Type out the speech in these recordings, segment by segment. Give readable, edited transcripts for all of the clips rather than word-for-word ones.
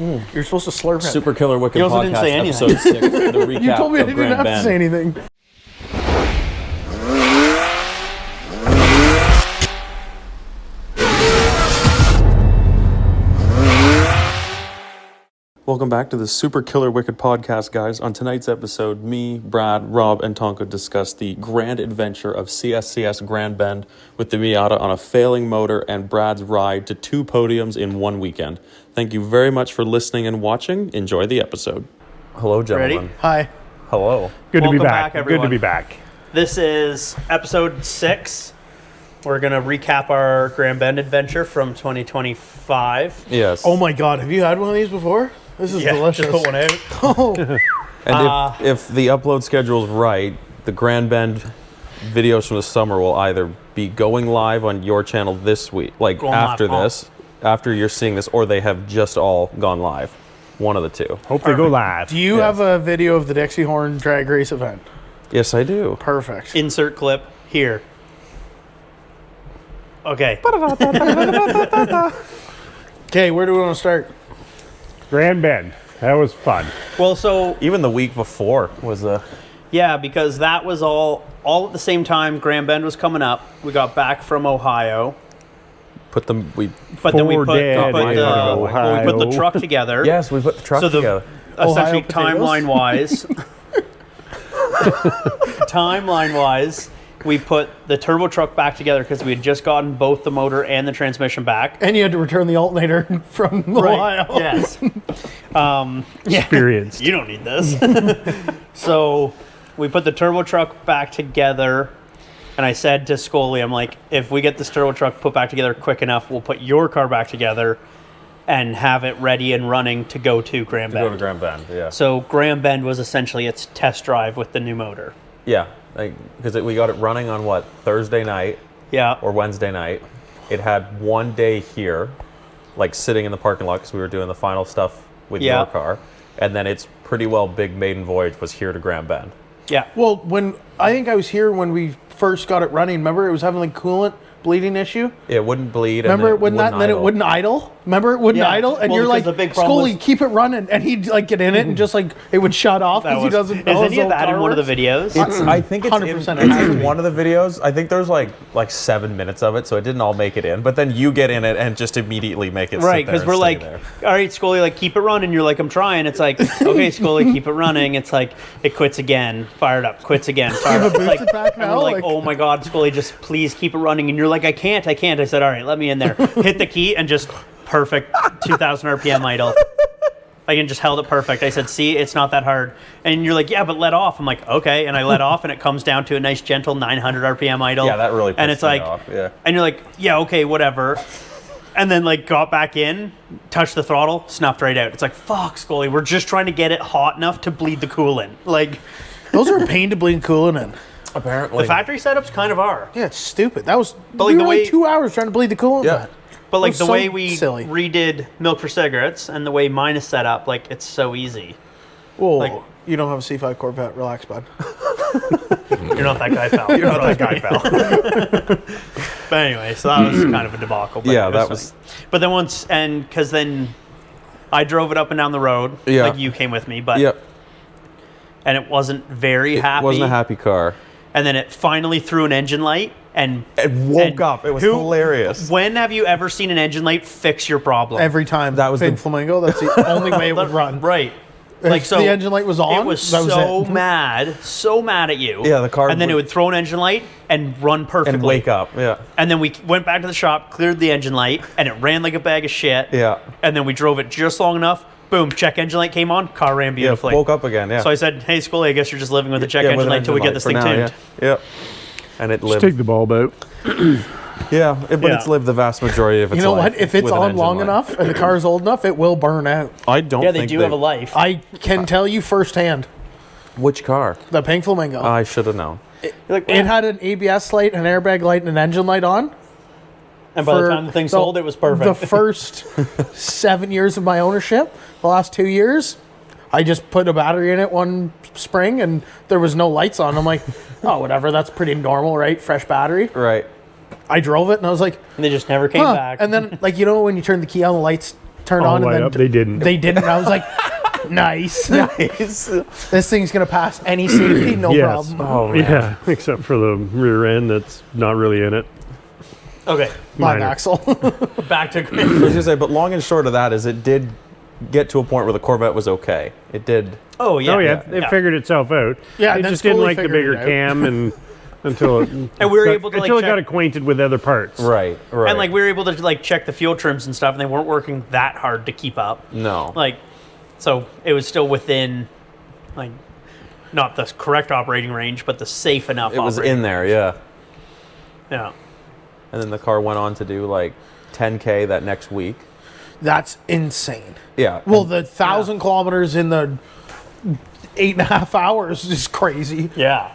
You're supposed to slurp it. Super Killer Wicked You also Podcast, didn't say anything. episode 6, the recap You told me I of didn't Grand have Bend. to say anything. Welcome back to the Super Killer Wicked Podcast, guys. On tonight's episode, me, Brad, Rob, and Tonka discuss the grand adventure of CSCS Grand Bend with the Miata on a failing motor and Brad's ride to 2 podiums in 1 weekend. Thank you very much for listening and watching. Enjoy the episode. Hello, gentlemen. Ready? Hi. Hello. Good to be Welcome back. back, everyone. Good to be back. This is episode 6. We're going to recap our Grand Bend adventure from 2025. Yes. Oh my God, have you had one of these before? This is delicious. Just put one out. Oh, And if the upload schedule is right, the Grand Bend videos from the summer will either be going live on your channel this week, like Going after live, this, after you're seeing this, or they have just all gone live. One of the two. Hope they go live. do you have a video of the Dixie Horn drag race event? Yes, I do. Perfect. Insert clip here. Okay. Okay, where do we want to start? Grand Bend. That was fun. Well, so, Even the week before was a... yeah, because that was all at the same time Grand Bend was coming up. We got back from Ohio. But then we But then we Poor put dad in the Ohio. truck together. Yes, we put the truck So together. Essentially, Ohio potatoes? timeline wise, we put the turbo truck back together because we had just gotten both the motor and the transmission back. And you had to return the alternator from Ohio. Yes. Yeah. Experienced. You don't need this. So we put the turbo truck back together. And I said to Scully, I'm like, if we get this turbo truck put back together quick enough, we'll put your car back together and have it ready and running to go to Grand Bend. Go to Grand Bend, yeah. So Grand Bend was essentially its test drive with the new motor. Yeah, because we got it running on, what, Thursday night Yeah. or Wednesday night. It had 1 day here, like sitting in the parking lot because we were doing the final stuff with Yeah. your car. And then its pretty well big maiden voyage was here to Grand Bend. Yeah. Well, when I think I was here when we first got it running. Remember, it was having like coolant bleeding issue. It wouldn't bleed. Remember, and it wouldn't that, and then it wouldn't idle. Remember, it wouldn't Yeah. idle, and Well, you're because like, the big problem Scully, was- keep it running, and he'd like get in it, and just like it would shut off because he doesn't know Is his any of own that in car one of the works. videos? I think it's 100% in, it has to in be. one of the videos. I think there's like 7 minutes of it, so it didn't all make it in. But then you get in it and just immediately make it Right, because because we're like, all right, Scully, like, keep it running. You're like, I'm trying. It's like, okay, Scully, keep it running. It's like, it quits again, fired up, quits again, fired up. have a Like, boosted pack and now? we're like, Like- oh my God, Scully, just please keep it running. And you're like, I can't. I said, all right, let me in there. Hit the key and just perfect 2,000 RPM idle. I just held it perfect. I said, see, it's not that hard. And you're like, yeah, but let off. I'm like, okay. And I let off, and it comes down to a nice, gentle 900 RPM idle. Yeah, that really and pissed it's me like, off, yeah. And you're like, yeah, okay, whatever. And then, like, got back in, touched the throttle, snuffed right out. It's like, fuck, Scully, we're just trying to get it hot enough to bleed the coolant. Like, Those are a pain to bleed coolant in. apparently the factory setups kind of are. Yeah, it's stupid. That was But, we like, were the like way- 2 hours trying to bleed the coolant. Yeah. But, like, That's the so way we silly. redid Milk for Cigarettes and the way mine is set up, like, it's so easy. Whoa, Like- you don't have a C5 Corvette. Relax, bud. You're not that guy, pal. You're not that guy, pal. But anyway, so that was kind of a debacle. But Yeah, it that fine. was- But then once, and because then I drove it up and down the road. Yeah. Like, you came with me, but Yep. and it wasn't very happy. It wasn't a happy car. And then it finally threw an engine light and It woke and up. It was who- hilarious. When have you ever seen an engine light fix your problem? Every time That was Big the- Flamingo. That's the only way it would run. Right. If Like, so the engine light was on, it was that was so it. mad at you. Yeah, the car And then it would- would throw an engine light and run perfectly. And wake up. Yeah. And then we went back to the shop, cleared the engine light, and it ran like a bag of shit. Yeah. And then we drove it just long enough. Boom, check engine light came on, car ran Yeah. beautifully. Woke up again. Yeah. So I said, hey, Scully, I guess you're just living with a check Yeah, engine with an light until we engine get this light thing for now, tuned. Yeah. Yep. And it Just lived. take the bulb out. Yeah, but Yeah. it's lived the vast majority of its You know life what? If it's with an on engine long light. enough and the car's old enough, it will burn out. I don't Yeah, think they do have a life. I can tell you firsthand. Which car? The Pink Flamingo. I should have known. Like, it had an ABS light, an airbag light, and an engine light on. and by the for time the thing sold, it was perfect. The first 7 years of my ownership, the last 2 years, I just put a battery in it one spring and there was no lights on. I'm like, oh, whatever. That's pretty normal, right? Fresh battery. Right. I drove it and I was like, And they just never came huh. back. And then, like, you know, when you turn the key on, the lights turned All on, light and then up. They didn't. They didn't. I was like, nice. Nice. This thing's gonna pass any safety, no Yes. problem. Oh, man. Yeah, except for the rear end that's not really in it. Okay, Live Minor. axle. back to I was gonna say, but long and short of that is it did get to a point where the Corvette was okay. It did. Oh yeah. Oh yeah, it figured itself out. Yeah, they and then just didn't slowly like the figured it bigger out. cam and until And we were able to until it check, got acquainted with other parts. Right. and like we were able to like check the fuel trims and stuff, and they weren't working that hard to keep up. No. Like, so it was still within, like, not the correct operating range, but the safe enough. It was operating in there, yeah. Yeah. And then the car went on to do like 10K that next week. That's insane. Yeah. Well, the 1,000 kilometers in the 8.5 hours is crazy. Yeah.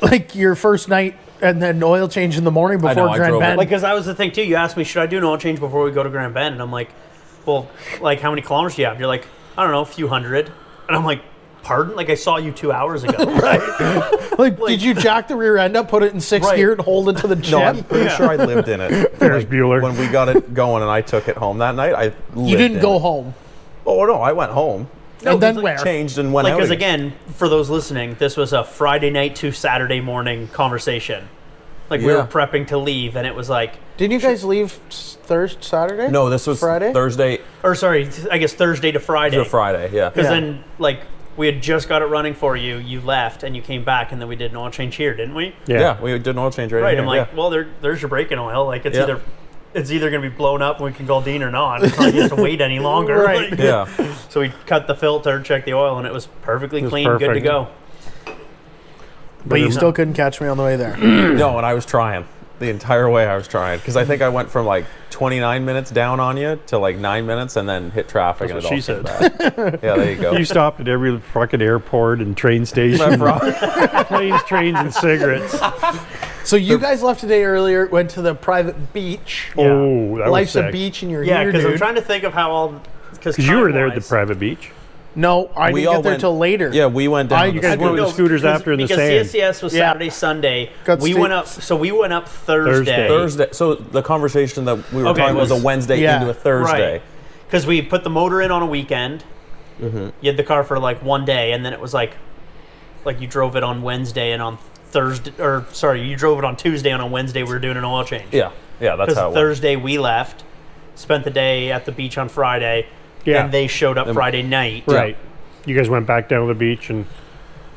Like your first night and then oil change in the morning I know, before I Grand drove it. Bend. Like, because that was the thing too. You asked me, should I do an oil change before we go to Grand Bend? And I'm like, well, like, how many kilometers do you have? You're like, I don't know, a few hundred. And I'm like, pardon? Like, I saw you 2 hours ago. Like, did you jack the rear end up, put it in sixth Right. gear, and hold it to the No, I'm chip? pretty sure I lived in it. Ferris Bueller. When we got it going and I took it home that night, I lived You didn't in go it. home. Oh, no, I went home. And then like, where? Changed and went Like, out. because again, for those listening, this was a Friday night to Saturday morning conversation. Like, we were Yeah. prepping to leave, and it was like, Didn't you guys leave Thursday, Saturday? No, this was Friday? Thursday or sorry, I guess Thursday to Friday. to Friday, yeah. Because Yeah. then, like, we had just got it running for you. You left, and you came back, and then we did an oil change here, didn't we? Yeah, we did an oil change right Right. here, I'm like, yeah. well, there's your braking oil. Like, it's Yeah. either going to be blown up and we can call Dean or not. It's not like you have to wait any longer. Right. Like, Yeah. So we cut the filter, checked the oil, and it was perfectly It was clean, good to perfect. go. But you still couldn't catch me on the way there. No, and I was trying. The entire way I was trying. Because I think I went from like 29 minutes down on you to like 9 minutes and then hit traffic That's and what it all she came back. Yeah, there you go. You stopped at every fucking airport and train station. Planes, trains, and cigarettes. So you guys left a day earlier, went to the private beach. Oh, that Life's was a sick. beach, and you're Yeah, here, because I'm dude. trying to think of how all. Because Because you were there at the private beach. No, I We didn't all get there went- till later. Yeah, we went down. You guys went with the scooters after in the because sand. CSCS was Yeah. Saturday, Sunday. Got We sta- went up. So we went up Thursday. Thursday. So the conversation that we were Okay, talking was a was- Wednesday yeah. into a Thursday. Right. Because we put the motor in on a weekend. Mm-hmm. You had the car for like one day, and then it was like you drove it on Wednesday, and on Thursday, or sorry, you drove it on Tuesday, and on Wednesday we were doing an oil change. Yeah, that's Because how it went. Thursday we left, spent the day at the beach on Friday, Yeah. and they showed up Friday night, Right. You guys went back down to the beach and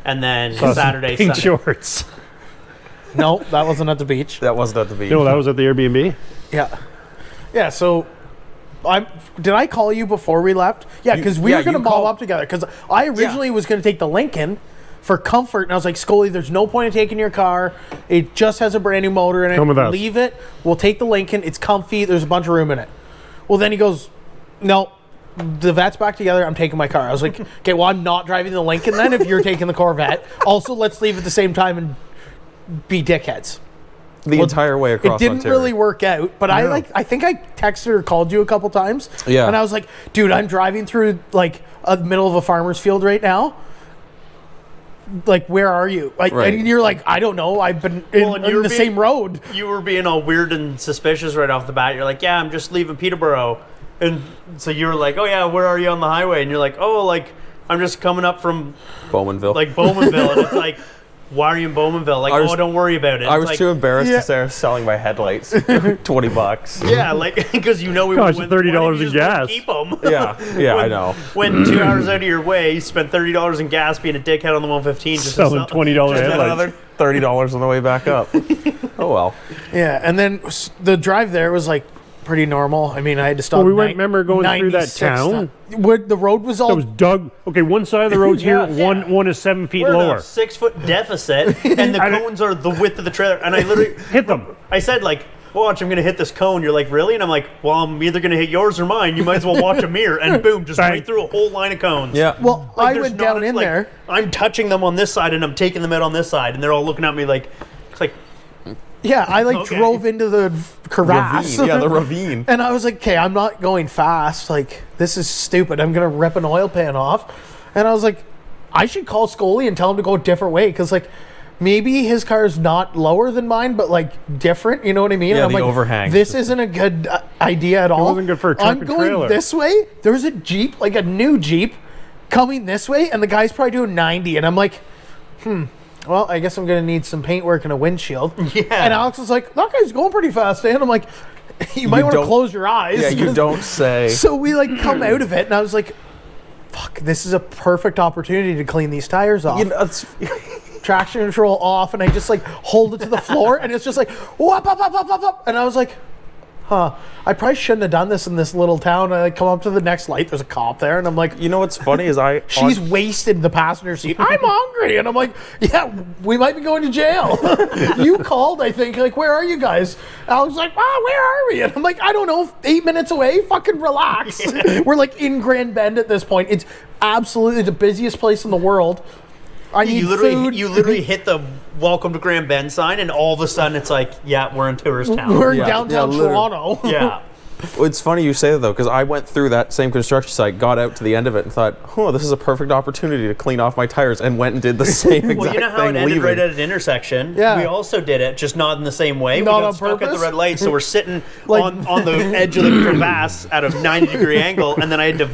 and then saw some Saturday, pink Sunday. shorts. No, that wasn't at the beach. That wasn't at the beach. No, that was at the Airbnb. Yeah. Yeah, so did I call you before we left? Yeah, because we yeah, were going to you mob called- up together. Because I originally was going to take the Lincoln for comfort, and I was like, Scully, there's no point in taking your car. It just has a brand new motor in it. Come with us. Leave it. We'll take the Lincoln. It's comfy. There's a bunch of room in it. Well, then he goes, no, the vet's back together. I'm taking my car. I was like, okay, well, I'm not driving the Lincoln then if you're taking the Corvette. Also, let's leave at the same time and be dickheads. the entire way across It didn't Ontario. really work out, but I think I texted or called you a couple times. Yeah. And I was like, dude, I'm driving through like a middle of a farmer's field right now. Like, where are you? Like, Right. and you're like, I don't know. I've been in, Well, and you in were the being- same road. You were being all weird and suspicious right off the bat. You're like, yeah, I'm just leaving Peterborough. And so you were like, oh, yeah, where are you on the highway? And you're like, oh, like, I'm just coming up from, Bowmanville. like, Bowmanville. And it's like, why are you in Bowmanville? Like, I was- oh, don't worry about it. I It's was like, too embarrassed Yeah. to say I was selling my headlights. $20. Yeah, like, because you know we Gosh, went $30 in gas. Keep them. Yeah, I know. Went 2 hours out of your way, spent $30 in gas, being a dickhead on the 115. Just to Selling sell- $20 And then headlights. another $30 on the way back up. Oh well. Yeah. And then the drive there was like pretty normal. I mean, I had to stop. Well, we went, remember going through that 96 town? Where the road was all. That was dug. Okay, one side of the road's here, Yeah. one is 7 feet We're in lower. a 6-foot deficit, and the I don't- cones are the width of the trailer. And I literally, Hit them. I said, like, watch, I'm going to hit this cone. You're like, really? And I'm like, well, I'm either going to hit yours or mine. You might as well watch a mirror. And boom, just Bang. right through a whole line of cones. Yeah. well, Like, I there's went not down a- in like, there. I'm touching them on this side, and I'm taking them out on this side. And they're all looking at me like, it's like, Yeah, I like Okay. drove into the crevasse. Ravine. Yeah, the ravine. And I was like, okay, I'm not going fast. Like, this is stupid. I'm going to rip an oil pan off. And I was like, I should call Scully and tell him to go a different way. Because, like, maybe his car is not lower than mine, but like different. You know what I mean? Yeah, I'm the like, overhang. This isn't a good idea at all. wasn't good for a truck I'm and going trailer. this way. There's a Jeep, like a new Jeep, coming this way, and the guy's probably doing 90, and I'm like, well, I guess I'm gonna need some paint work and a windshield. Yeah. And Alex was like, that guy's going pretty fast, and I'm like, you might want to don't- close your eyes. Yeah, you don't say. So we like come out of it, and I was like, fuck, this is a perfect opportunity to clean these tires off. You know, it's, Traction control off, and I just like hold it to the floor, and it's just like whoop, up, up, up, up, up. And I was like, I probably shouldn't have done this in this little town. And I come up to the next light, there's a cop there, and I'm like, you know what's funny is she's wasted in the passenger seat. I'm hungry, and I'm like, yeah, we might be going to jail. You called, I think, like, where are you guys? I was like, where are we? And I'm like, I don't know, 8 minutes away. Fucking relax. We're like in Grand Bend at this point. It's absolutely the busiest place in the world. I need food. You literally hit the welcome to Grand Bend sign, and all of a sudden it's like, yeah, we're in tourist town. We're in Yeah, downtown yeah, literally. Toronto. Yeah. It's funny you say that though, because I went through that same construction site, got out to the end of it, and thought, "Oh, this is a perfect opportunity to clean off my tires," and went and did the same exact Well, you know how thing. it ended leaving. right at an intersection? Yeah. We also did it, just not in the same way. Not we got on stuck at purpose? the red light, so we're sitting Like- on the edge of the crevasse at a 90-degree angle, and then I had to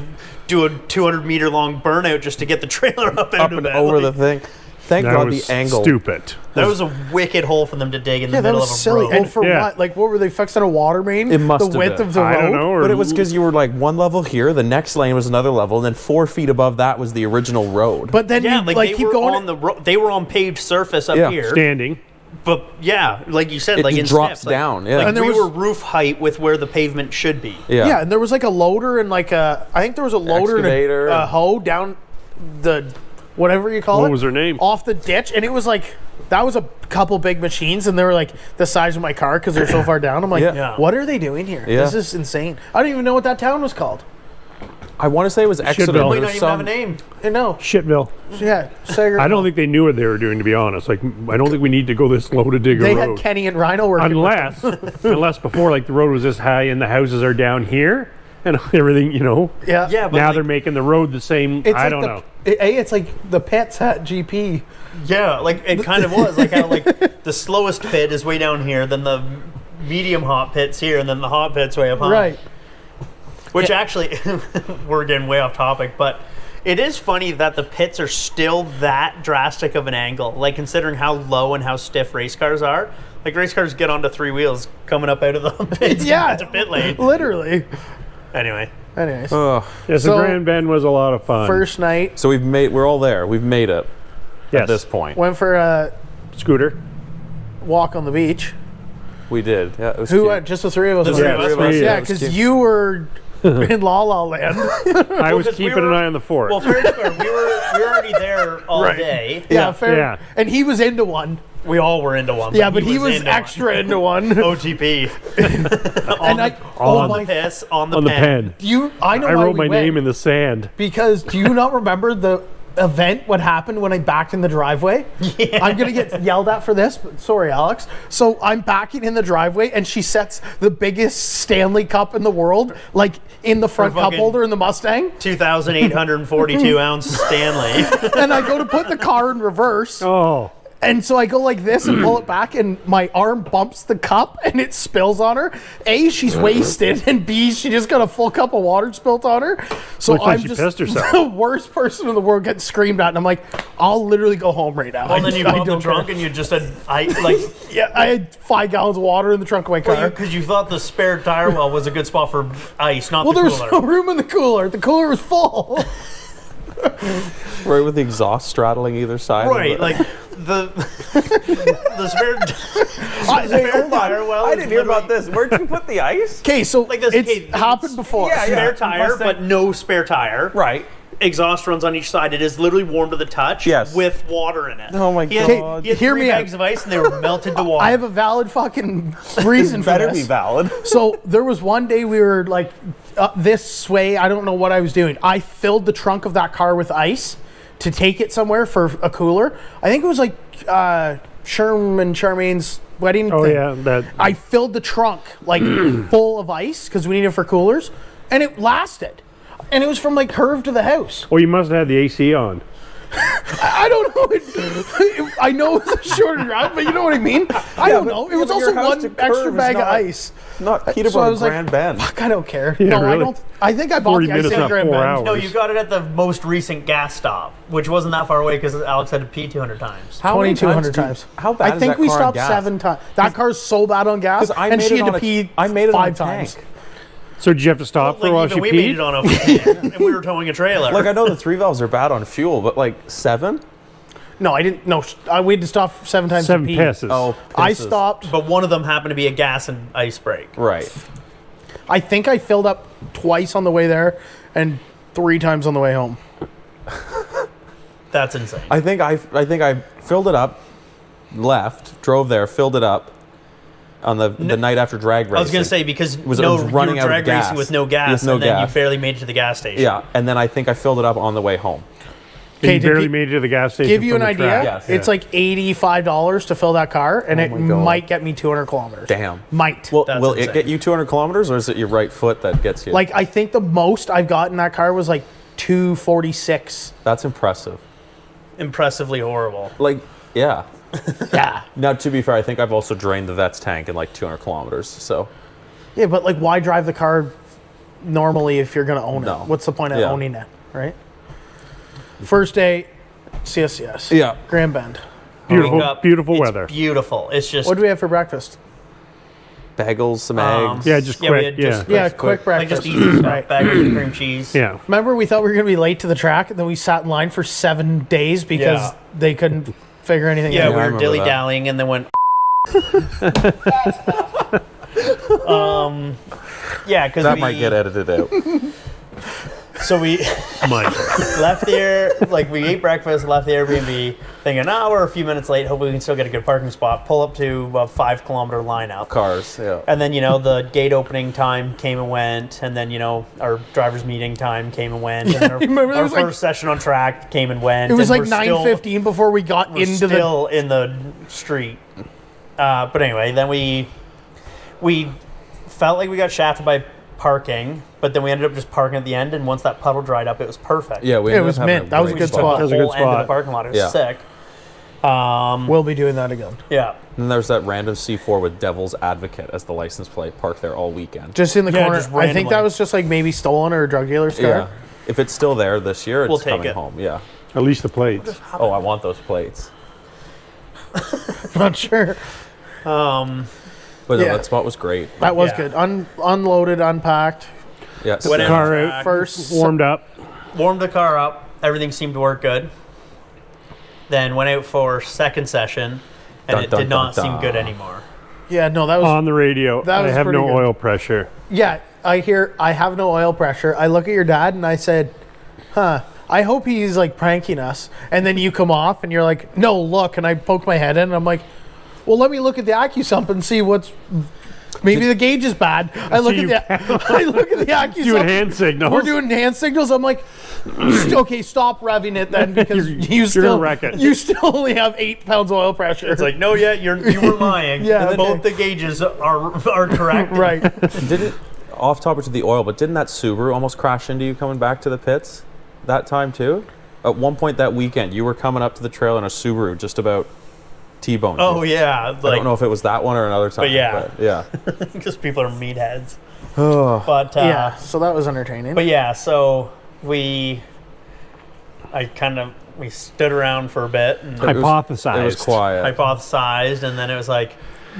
do a 200-meter long burnout just to get the trailer up up out of and it. over Like, the thing. Thank That God was the angle. stupid. that was a wicked hole for them to dig in the Yeah, that middle was of a silly. road. And for Yeah. what? Like, what were they fixing a water main? It must the have width been. of the road. I don't know. Or But it was because you were like one level here, the next lane was another level, and then 4 feet above that was the original road. But then yeah, you like, like they keep were going. on the they were on paved surface up Yeah. here. standing. But yeah, like you said, It like in drops steps, like- down, yeah. Like And there we was- were roof height with where the pavement should be. yeah. And there was like a loader and like a, I think there was a loader Excavator. and a hoe down the, whatever you call it. What was her name? Off the ditch, and it was like that was a couple big machines, and they were like the size of my car because they're so far down. I'm like, Yeah. what are they doing here? Yeah. This is insane. I don't even know what that town was called. I want to say it was Exeter. Should've. Might There's not even have a some- name. I know. Shitville. Yeah, Sager. I don't think they knew what they were doing, to be honest. Like, I don't think we need to go this low to dig a they road. had Kenny and Rhino working. with them. unless before, like, the road was this high and the houses are down here and everything, you know. Yeah. Yeah, but Now like, they're making the road the same. It's I like don't the, know. It's like the pits at GP. yeah, like it kind of was like how like the slowest pit is way down here, then the medium hot pit's here, and then the hot pit's way up high. Right. Which actually, we're getting way off topic, but it is funny that the pits are still that drastic of an angle. Like considering how low and how stiff race cars are. Like race cars get onto 3 wheels coming up out of the pits Yeah. to pit lane. Literally. Anyway, Anyways, Ugh. Yeah, so So, Grand Bend was a lot of fun. first night So we're all there. We've made it yes. at this point. went for a Scooter. walk on the beach. We did. Yeah, it was Who cute. went? Just the three of us. The went. three of us went. Yeah, it was because cute. you were in La La Land. I was 'cause we keeping were- an eye on the fort. well, fair and square, we were already there all day. Yeah, fair. Yeah. And he was into one. We all were into one. Yeah, but he was into extra into one. one. OTP And I, oh on my, piss on the on the pen. pen. I know I why wrote we my went. name in the sand. Because do you not remember the event, what happened when I backed in the driveway? Yeah. I'm going to get yelled at for this, but sorry, Alex. So I'm backing in the driveway, and she sets the biggest Stanley Cup in the world, like in the front cup fucking- holder in the Mustang. 2,842 ounce Stanley. And I go to put the car in reverse. Oh. And so I go like this and pull it back, and my arm bumps the cup and it spills on her. A, she's wasted, and B, she just got a full cup of water spilt on her. So Looks like I'm she just pissed herself. the worst person in the world, getting screamed at, and I'm like, I'll literally go home right now. And then you I go in the don't trunk care. and you just had, like, Yeah, I had 5 gallons of water in the trunk of my car. because you thought the spare tire well was a good spot for ice, not Well, the there was cooler. no room in the cooler. The cooler was full. Right with the exhaust straddling either side. of Right, it. like the spare tire well. I is didn't hear about literally- this. Where'd you put the ice? Okay, so Like this, it's okay, happened before. Yeah, yeah. Spare tire, Mustang. but no spare tire. Right. Exhaust runs on each side. It is literally warm to the touch. Yes. With water in it. Oh my He had, God. He had Hear 3 me out. bags of ice and they were melted to water. I have a valid fucking reason for Better this. be valid. So there was one day we were like this way. I don't know what I was doing. I filled the trunk of that car with ice to take it somewhere for a cooler. I think it was like Charmaine's wedding Oh, thing. yeah. That. I filled the trunk like full of ice because we needed it for coolers, and it lasted. And it was from like Curve to the house. Oh, you must have had the AC on. I don't know. I know it's a shorter drive, but you know what I mean? I don't know. It was but also your house to one extra curve is bag of not- ice. Not So I Peterborough was like, Grand Bend. fuck, I don't care. Yeah, no, I really. don't. I think I bought 40 the ice minutes, at not Grand 4 Bend. hours. No, you got it at the most recent gas stop, which wasn't that far away because Alex had to pee 200 times. How many 2,200 do you- times. How bad I is think that we car on stopped gas? 7 times. That car's so bad on gas, 'Cause I and made she it had on to a- pee I made it on a 5 times. tank. So did you have to stop for a while Even she we made it peed? on a van, and we were towing a trailer. Like, I know the 3 valves are bad on fuel, but like 7? No, I didn't. No, we had to stop 7 times. 7 to pee. pisses. Oh, I pisses. stopped. but one of them happened to be a gas and ice break. Right. I think I filled up twice on the way there, and 3 times on the way home. That's insane. I think I filled it up, left, drove there, filled it up on the night after drag racing. I was going to say, because it was you running were out of drag gas. racing with no gas, With no and then gas. you barely made it to the gas station. Yeah, and then I think I filled it up on the way home. And you to barely gi- made it to the gas station. Give you from an the idea. track. Yes. It's like $85 to fill that car, and it my God. might get me 200 kilometers. Damn. Might. Well, That's will it insane. get you 200 kilometers, or is it your right foot that gets you? Like, I think the most I've got in that car was like 246. That's impressive. Impressively horrible. Like, yeah. Yeah. Now, to be fair, I think I've also drained the Vets tank in like 200 kilometers. So Yeah, but like, why drive the car normally if you're going to own No. it? What's the point of Yeah. owning it, right? First day, CSCS. Yeah. Grand Bend. Beautiful, Wake up, beautiful it's weather. Beautiful. It's just What do we have for breakfast? bagels, some eggs. Yeah, just we quick. had Yeah. just Yeah, quick. quick like breakfast. just easy stuff. Right. Bagels and cream cheese. Yeah. Remember, we thought we were going to be late to the track, and then we sat in line for 7 days because Yeah. they couldn't figure anything Yeah, out. we I were remember dilly that. dallying, and then went. Yeah, because That might get edited out. So we Mike. left there, like we ate breakfast, left the Airbnb, thinking, we're a few minutes late. Hopefully we can still get a good parking spot. Pull up to a 5-kilometer line out. Cars, yeah. And then, the gate opening time came and went. And then, our driver's meeting time came and went. And then remember, it our was first like- session on track came and went. It was and like we're still- 9:15 before we got we're into the. still in the street. But anyway, then we felt like we got shafted by parking, but then we ended up just parking at the end. And once that puddle dried up, it was perfect. Yeah, we It ended was up having mint. That was a great good Took spot. the That was a whole good end of spot. the parking lot. It was Yeah. sick. We'll be doing that again. Yeah. And there's that random C4 with Devil's Advocate as the license plate parked there all weekend. Just in the Yeah, corner. just I think randomly. that was just like maybe stolen or a drug dealer's car. Yeah. If it's still there this year, We'll it's take coming it. home. Yeah. At least the plates. Oh, I want those plates. Not sure. But no, Yeah. that spot was great. That was Yeah. good. Unloaded, unpacked. Yeah. Went so- in. Car out, First. warmed up. Warmed the car up. Everything seemed to work good. Then went out for second session, and Dun, it dun, did not dun, seem dun. good anymore. Yeah, no, that was. On the radio, That I was have pretty no good. oil pressure. Yeah, I hear I have no oil pressure. I look at your dad and I said, I hope he's like pranking us. And then you come off and you're like, no, look. And I poke my head in and I'm like, well, let me look at the AccuSump and see what's. Maybe the gauge is bad. I look at the AccuSump. Doing hand signals. We're doing hand signals. I'm like, okay, stop revving it then because you still gonna wreck it. you still only have 8 pounds oil pressure. It's like, no, yeah, you were lying. Yeah, okay. Both the gauges are correct. right. Didn't off topic to the oil, but didn't that Subaru almost crash into you coming back to the pits that time too? At one point that weekend, you were coming up to the trail in a Subaru, just about T-boned you. Oh yeah, I don't know if it was that one or another time. yeah. but yeah. because people are meatheads. But Yeah, so that was entertaining. But yeah, so we stood around for a bit and Hypothesized. It was quiet. hypothesized, and then it was like,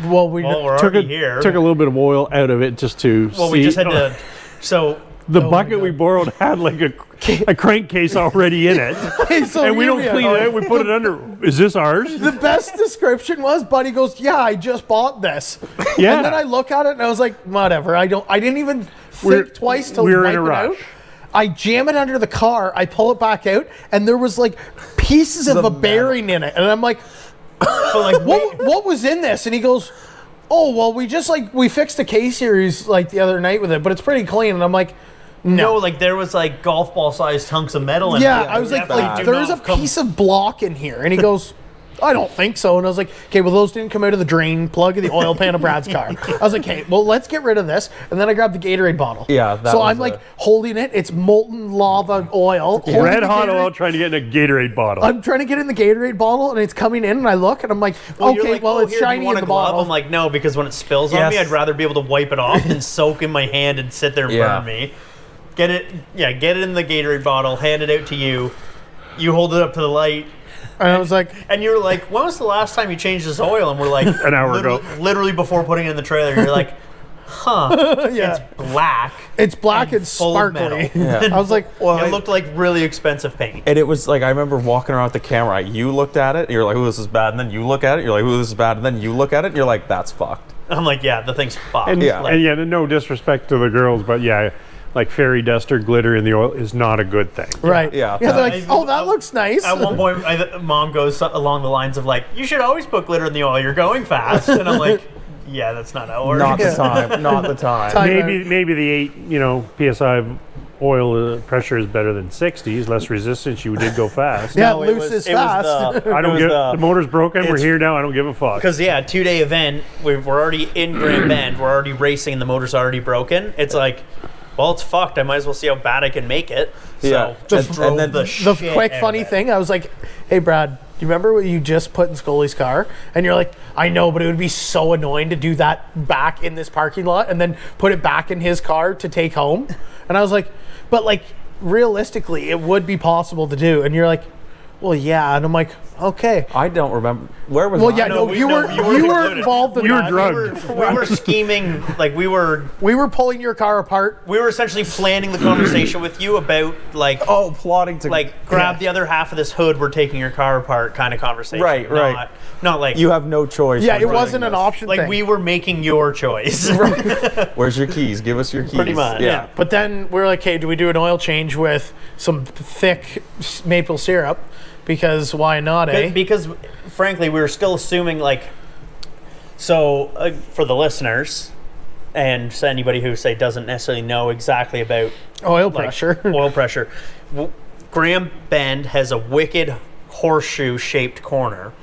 well, we're Took already here. took a little bit of oil out of it just to well, see. we just had to. So The Oh my bucket God. we borrowed had like a crankcase already in it. Hey, so And we here don't clean it out. We put it under. Is this ours? The best description was Buddy goes, "Yeah, I just bought this." Yeah. And then I look at it and I was like, "Whatever." I didn't even We're- think twice to we're wipe in a it out. rush. I jam it under the car. I pull it back out, and there was like pieces of a bearing in it, and I'm like, but like, what was in this? And he goes, "Oh, well, we fixed a K series like the other night with it, but it's pretty clean." And I'm like, no, like there was like golf ball sized chunks of metal in yeah, it. I was like, Definitely do there's a not come- piece of block in here. And he goes, I don't think so. And I was like, okay, well, those didn't come out of the drain plug of the oil pan of Brad's car. I was like, okay, well, let's get rid of this. And then I grabbed the Gatorade bottle. Yeah, that so was I'm like holding it. It's molten lava oil. Red hot oil trying to get in a Gatorade bottle. I'm trying to get in the Gatorade bottle, and it's coming in, and I look, and I'm like, You're okay, like, well, "Oh, it's here, do you shiny want in a the glove?" bottle. I'm like, no, because when it spills on me, I'd rather be able to wipe it off than soak in my hand and sit there and burn me. Get it in the Gatorade bottle, hand it out to you. You hold it up to the light. And I was like, And you're like, when was the last time you changed this oil? And we're like, An hour ago. Literally before putting it in the trailer. You're like, huh, yeah. it's black. It's black and full of sparkly. metal. I was like, It looked like really expensive paint. And it was like, I remember walking around with the camera. You looked at it, and you're like, "Ooh, this is bad." And then you look at it, you're like, "Ooh, this is bad." And then you look at it, and you're like, "That's fucked." I'm like, yeah, the thing's fucked. And Like, no disrespect to the girls, but like fairy dust or glitter in the oil is not a good thing. right. Yeah. They're like, oh, that looks nice. At one point, Mom goes along the lines of like, "You should always put glitter in the oil. You're going fast." And I'm like, "Yeah, that's not how it works." Not the time. Not the time. Maybe the 8 psi oil pressure is better than 60s, less resistance. You did go fast. Yeah, No, it loose was- is it was fast. the- I don't it was give the- the motor's broken. We're it's- here now. I don't give a fuck. Because 2-day event, we're already in Grand Bend. We're already racing, and the motor's already broken. It's like, well, it's fucked. I might as well see how bad I can make it. So Yeah. just drove And then the The shit quick out of funny it. thing, I was like, hey, Brad, do you remember what you just put in Scully's car? And you're like, I know, but it would be so annoying to do that back in this parking lot and then put it back in his car to take home. And I was like, but like, realistically, it would be possible to do. And you're like, well, yeah. And I'm like, okay. I don't remember. Where was Well, I? yeah, No, you were included. involved in You were that. drugged. We were scheming, like we were pulling your car apart. essentially planning the conversation with you about like Plotting to grab the other half of this hood. We're taking your car apart, kind of conversation. Right. Not like You have no choice. Yeah, when it running wasn't an this. option like thing. we were making your choice. Where's your keys? Give us your keys. Pretty much, Yeah, but then we're like, hey, do we do an oil change with some thick maple syrup? Because why not, eh? Because frankly, we were still assuming like. So for the listeners, and so anybody who say doesn't necessarily know exactly about Oil like, pressure. oil pressure, Grand Bend has a wicked horseshoe-shaped corner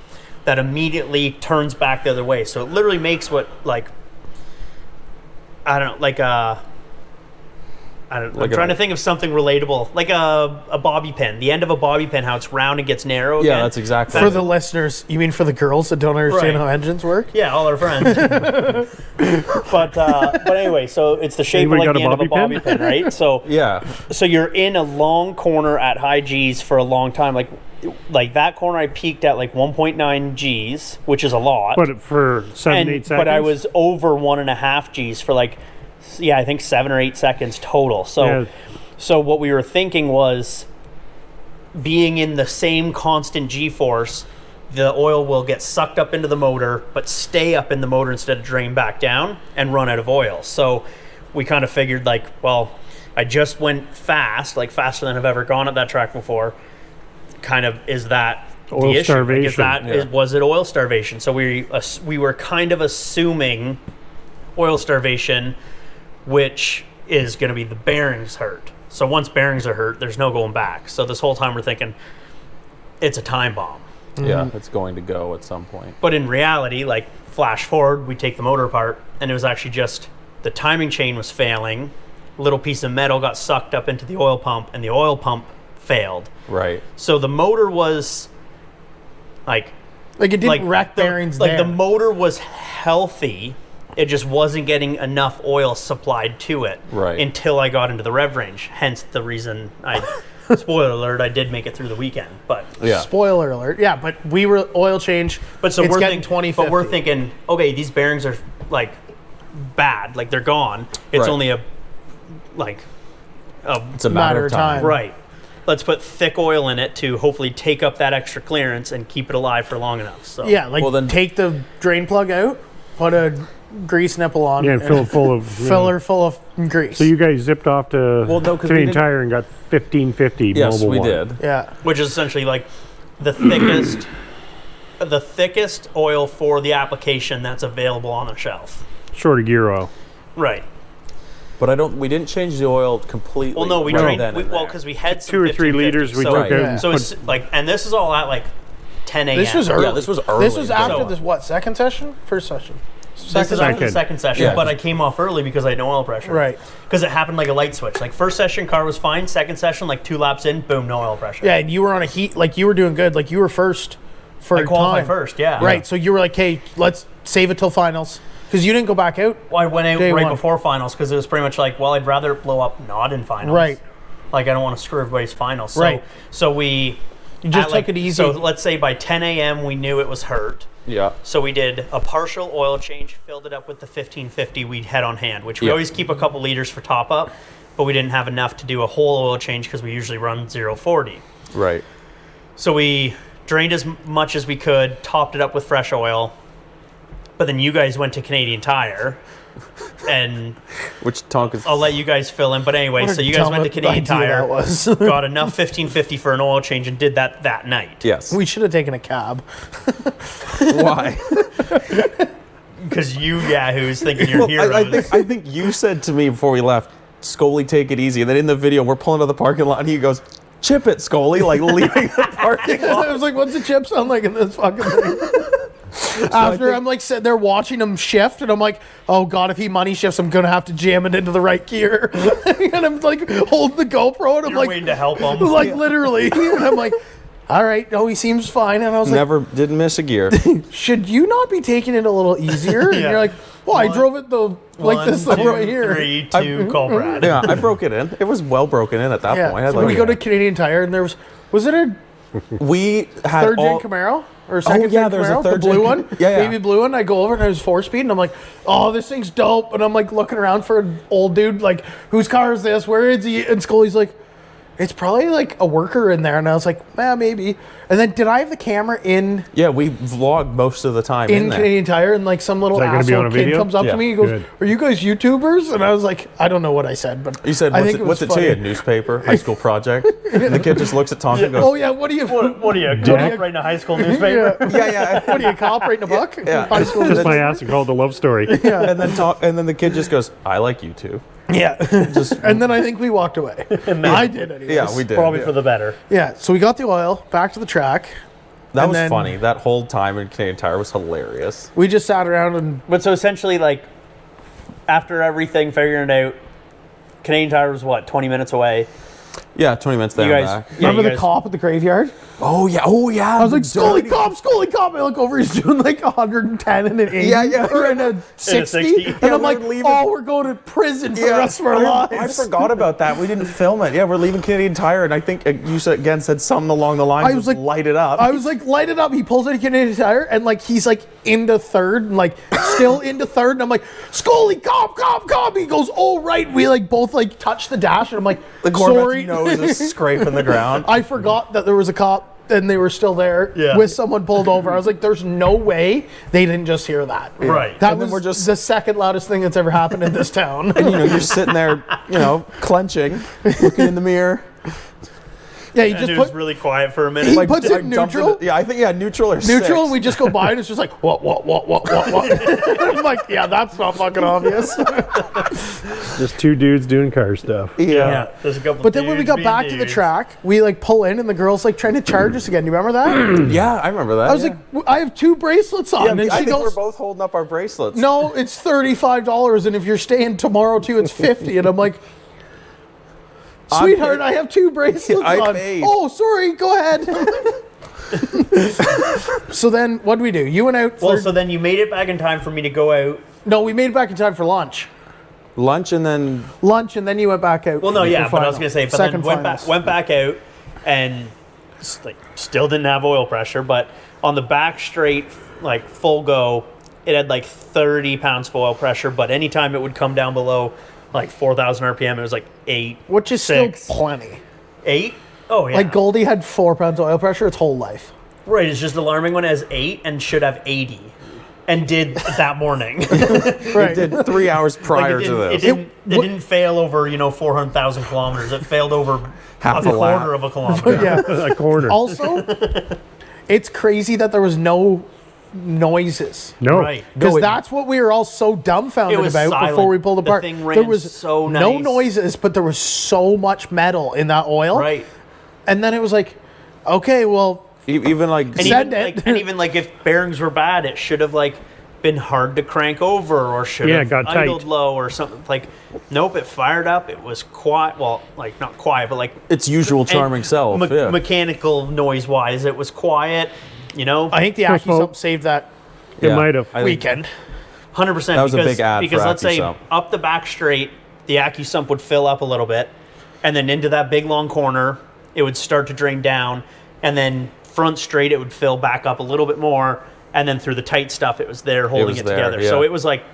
that immediately turns back the other way. So it literally makes what like I don't know, like a. I'm trying to think of something relatable, like a bobby pin. The end of a bobby pin, how it's round and gets narrow. Yeah, again. that's exactly. For the listeners, you mean for the girls that don't understand Right. how engines work? Yeah, all our friends. but anyway, so it's the shape Anybody of like got the a end of a bobby bobby pin, right? So Yeah. so you're in a long corner at high G's for a long time. Like that corner, I peaked at like 1.9 G's, which is a lot. But for 7, 8 seconds. But I was over 1.5 G's for like, I think 7 or 8 seconds total. So, so what we were thinking was, being in the same constant G-force, the oil will get sucked up into the motor, but stay up in the motor instead of drain back down and run out of oil. So we kind of figured like, well, I just went fast, like faster than I've ever gone at that track before. Kind of is that Oil the issue? starvation. Like, is that was it oil starvation? So we were kind of assuming oil starvation, which is going to be the bearings hurt. So once bearings are hurt, there's no going back. So this whole time we're thinking it's a time bomb. Yeah, it's going to go at some point. But in reality, like flash forward, we take the motor apart, and it was actually just the timing chain was failing. A little piece of metal got sucked up into the oil pump, and the oil pump failed. Right. So the motor was like Like it didn't wreck bearings like there. the motor was healthy. It just wasn't getting enough oil supplied to it Right. until I got into the rev range. Hence the reason spoiler alert, I did make it through the weekend. But Yeah. Spoiler alert. Yeah, but we were oil change. But so it's we're getting thinking, 2050. but we're thinking, okay, these bearings are like bad, like they're gone. It's Right. only a It's a matter of time. right. Let's put thick oil in it to hopefully take up that extra clearance and keep it alive for long enough. So Yeah, like Well, then- take the drain plug out, put a grease nipple on, Yeah, and fill it full of filler full of grease. So you guys zipped off to Well, no, 'cause we Canadian didn't- Tire and got 1550 Yes, mobile we one. did. yeah. which is essentially like the thickest oil for the application that's available on the shelf. Short of gear oil. Right. But we didn't change the oil completely. Well, no, we right drained. then and Well, there. because we had some 2 or 3 1550, liters we so, took Right. out. Yeah. And So put- it's like, and this is all at like 10 a.m. This was early. Yeah, this was early. This was after So- this, what, second session? First session? This is after the second session, Yeah. but I came off early because I had no oil pressure. Right. Because it happened like a light switch. Like first session, car was fine. Second session, like 2 laps in, boom, no oil pressure. Yeah, and you were on a heat, like you were doing good. Like you were first for I qualified time. first, yeah. Right, so you were like, hey, let's save it till finals. Because you didn't go back out. Well, I went out Day right one. before finals because it was pretty much like, well, I'd rather blow up not in finals. Right. Like I don't want to screw everybody's finals. So, Right. So we You just at, like, took it easy. So let's say by 10 a.m. we knew it was hurt. Yeah. So we did a partial oil change, filled it up with the 1550 we had on hand, which we Yeah. always keep a couple liters for top up, but we didn't have enough to do a whole oil change because we usually run 040. Right. So we drained as much as we could, topped it up with fresh oil, but then you guys went to Canadian Tire, and Which Tonka's... I'll let you guys fill in. But anyway, What a so you guys went to dumb Canadian idea Tire, that was. got enough 1550 for an oil change, and did that night. Yes. We should have taken a cab. Why? Because you yahoos thinking you're heroes. I think you said to me before we left, Scully, take it easy. And then in the video, we're pulling out of the parking lot, and he goes, chip it, Scully, like leaving the parking lot. I was like, what's the chip sound like in this fucking thing? After I'm like sitting there watching him shift, and I'm like, oh god, if he money shifts, I'm gonna have to jam it into the right gear. And I'm like holding the GoPro, and I'm You're like, waiting to help him. like literally, and I'm like, all right, no, he seems fine. And I was Never didn't miss a gear. like, should you not be taking it a little easier? And Yeah. you're like, well, I drove it like this thing right here. 3, 2, call Brad. Yeah, I broke it in. It was well broken in at that Yeah. point. I had So like, we go to Canadian Tire, and there was it a we had third all, gen Camaro or second yeah, gen there's a Camaro, the third gen blue Cam- one, yeah, yeah. baby blue one. I go over and it was 4-speed, and I'm like, oh, this thing's dope. And I'm like looking around for an old dude, like, whose car is this? Where is he? And Scully's like, it's probably like a worker in there. And I was like, maybe. And then did I have the camera in Yeah, we vlogged most of the time in there. Canadian Tire, and like some little Is that gonna be on asshole a kid video? comes up Yeah. to me, he goes, Good. are you guys YouTubers? And I was like, I don't know what I said, but You said, I what's think it, what's it was to you? funny. Newspaper, high school project? And the kid just looks at Tonka and goes, Oh yeah, what do you What are you, a Jack? cop writing a high school newspaper? yeah. What are you, a cop writing a book? Yeah. High school Just my ass and called the love story. And then the kid just goes, I like you too. Yeah. And then I think we walked away. I did anyways. Yeah, we did. Probably yeah. for the better. Yeah, so we got the oil, back to the track. That and was then- funny. That whole time in Canadian Tire was hilarious. We just sat around and But so essentially, like, after everything, figuring it out, Canadian Tire was what, 20 minutes away? Yeah, 20 minutes there You and guys, back. yeah, remember you the guys- cop at the graveyard? Oh yeah. I was like, Scully cop, Scully cop. I look over, he's doing like 110 and an 80. Yeah, yeah. Or in a 60. 60. And Yeah, I'm like, we're leaving. oh, we're going to prison for the rest of our I lives. forgot about that. We didn't film it. Yeah, we're leaving Canadian Tire, and I think you said something along the lines I was of like- light it up. I was like, light it up. He pulls out a Canadian Tire, and like he's like into third, and like still into third. And I'm like, Scully, cop, cop, cop. He goes, oh right. We like both like touch the dash, and I'm like, the Corvette's sorry. nose is scraping the ground. I forgot that there was a cop and they were still there Yeah. with someone pulled over. I was like, there's no way they didn't just hear that. Right. That And then was we're just- the second loudest thing that's ever happened in this town. You're sitting there, clenching, looking in the mirror. Yeah, he And just it was put really quiet for a minute. He Like, puts it I jumped neutral? into- I think neutral or neutral, six. and we just go by, and it's just like, what? I'm like, yeah, that's not fucking obvious. Just two dudes doing car stuff. yeah, there's a couple. But then when we dudes got being back to the dudes. track, we like pull in, and the girl's like trying to charge us again. You remember that? Yeah, I remember that. I was like, I have 2 bracelets on, yeah, and I she think we're goes, both holding up our bracelets. no, it's $35, and if you're staying tomorrow too, it's $50. And I'm like, sweetheart, I have 2 bracelets I on. paid. Oh, sorry, go ahead. So then, what did we do? You went out. Well, For, so then you made it back in time for me to go out. no, we made it back in time for lunch. Lunch and then Lunch, and then you went back out. Well, no, for yeah, but I was final. gonna say, but Second then finals. went back out, and still didn't have oil pressure. But on the back straight, like full go, it had like 30 pounds of oil pressure. But anytime it would come down below like 4,000 RPM, it was like 8, Which is 6, still plenty. 8. Oh yeah, Like Goldie had 4 pounds of oil pressure its whole life. right. It's just alarming when it has 8 and should have 80, and did that morning. Right. did 3 hours prior Like, to it this. didn't, it didn't fail over 400,000 kilometers. It failed over Half a a lap. quarter of a kilometer. Yeah. A corner. Also, it's crazy that there was no noises. No. Right. Because it- that's what we were all so dumbfounded It was about silent. before we pulled The apart. thing There ran was so no nice. noises, but there was so much metal in that oil. Right. And then it was like, okay, well, Even like And Send even, it. like, and even like if bearings were bad, it should have like been hard to crank over, or should have got idled tight. low or something. Like, nope, it fired up. It was quiet. Well, like not quiet, but like its usual charming self. Yeah. mechanical noise wise, it was quiet. You know, I think the Push AccuSump mode. saved that It might have. I think- weekend. 100%. That was a big ad because for let's say AccuSump. up the back straight, the AccuSump would fill up a little bit, and then into that big long corner, it would start to drain down, and then front straight, it would fill back up a little bit more, and then through the tight stuff, it was there holding was it there, together. yeah. So it was like,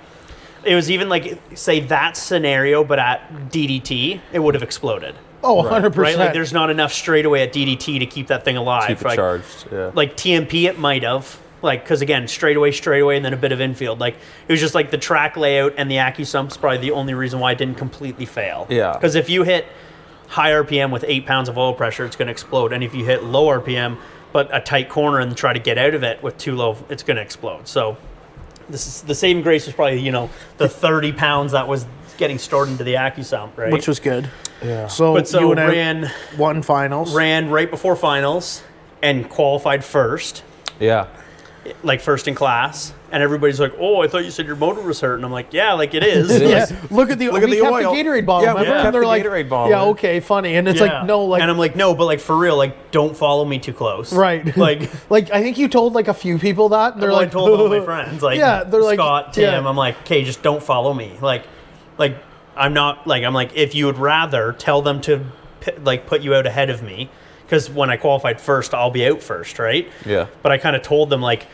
it was even like, say that scenario, but at DDT, it would have exploded. Oh, 100%. Right? Like there's not enough straightaway at DDT to keep that thing alive. Keep it Like, charged. Yeah. like TMP, it might have. Like, because again, straightaway, and then a bit of infield. Like, it was just like the track layout and the AccuSump's probably the only reason why it didn't completely fail. Yeah. Because if you hit high RPM with 8 pounds of oil pressure, it's going to explode. And if you hit low RPM, but a tight corner and try to get out of it with too low, it's going to explode. So, this is, the saving grace was probably, the 30 pounds that was getting stored into the AccuSump, right? Which was good. Yeah. So, But so you and I ran won finals. ran right before finals and qualified first. Yeah. Like first in class, and everybody's like, "Oh, I thought you said your motor was hurt," and I'm like, "Yeah, like it is." It is. Yeah, look at the Look at we the kept oil. the Gatorade bottle. Yeah, we remember? kept And they're the like, Gatorade bottle. yeah, okay, funny. And it's Yeah. like, no, like, and I'm like, no, but like for real, like don't follow me too close, right, Like, like I think you told like a few people that. And they're well, like, I told all my friends, like, yeah, they're like, Scott, Tim, yeah. I'm like, okay, just don't follow me, like I'm not like I'm like if you would rather tell them to like put you out ahead of me, because when I qualified first, I'll be out first, right? Yeah. But I kind of told them like,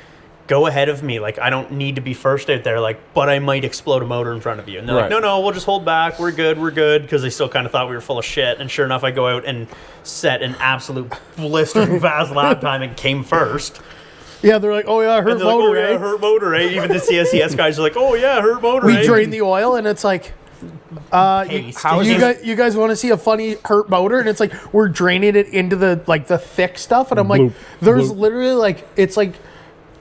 go ahead of me. Like, I don't need to be first out there. Like, but I might explode a motor in front of you. And they're like, Right. no, we'll just hold back. We're good. Because they still kind of thought we were full of shit. And sure enough, I go out and set an absolute blistering fast lap time and came first. Yeah, they're like, oh yeah, hurt And they're like, motor, oh, yeah, eh? hurt motor, eh? Even the CSCS guys are like, oh, yeah, hurt motor, We eh? drain the oil, and it's like, Paste. How is you this- guys want to see a funny hurt motor? And it's like we're draining it into the thick stuff, and I'm like, Bloop, there's bloop. literally like it's like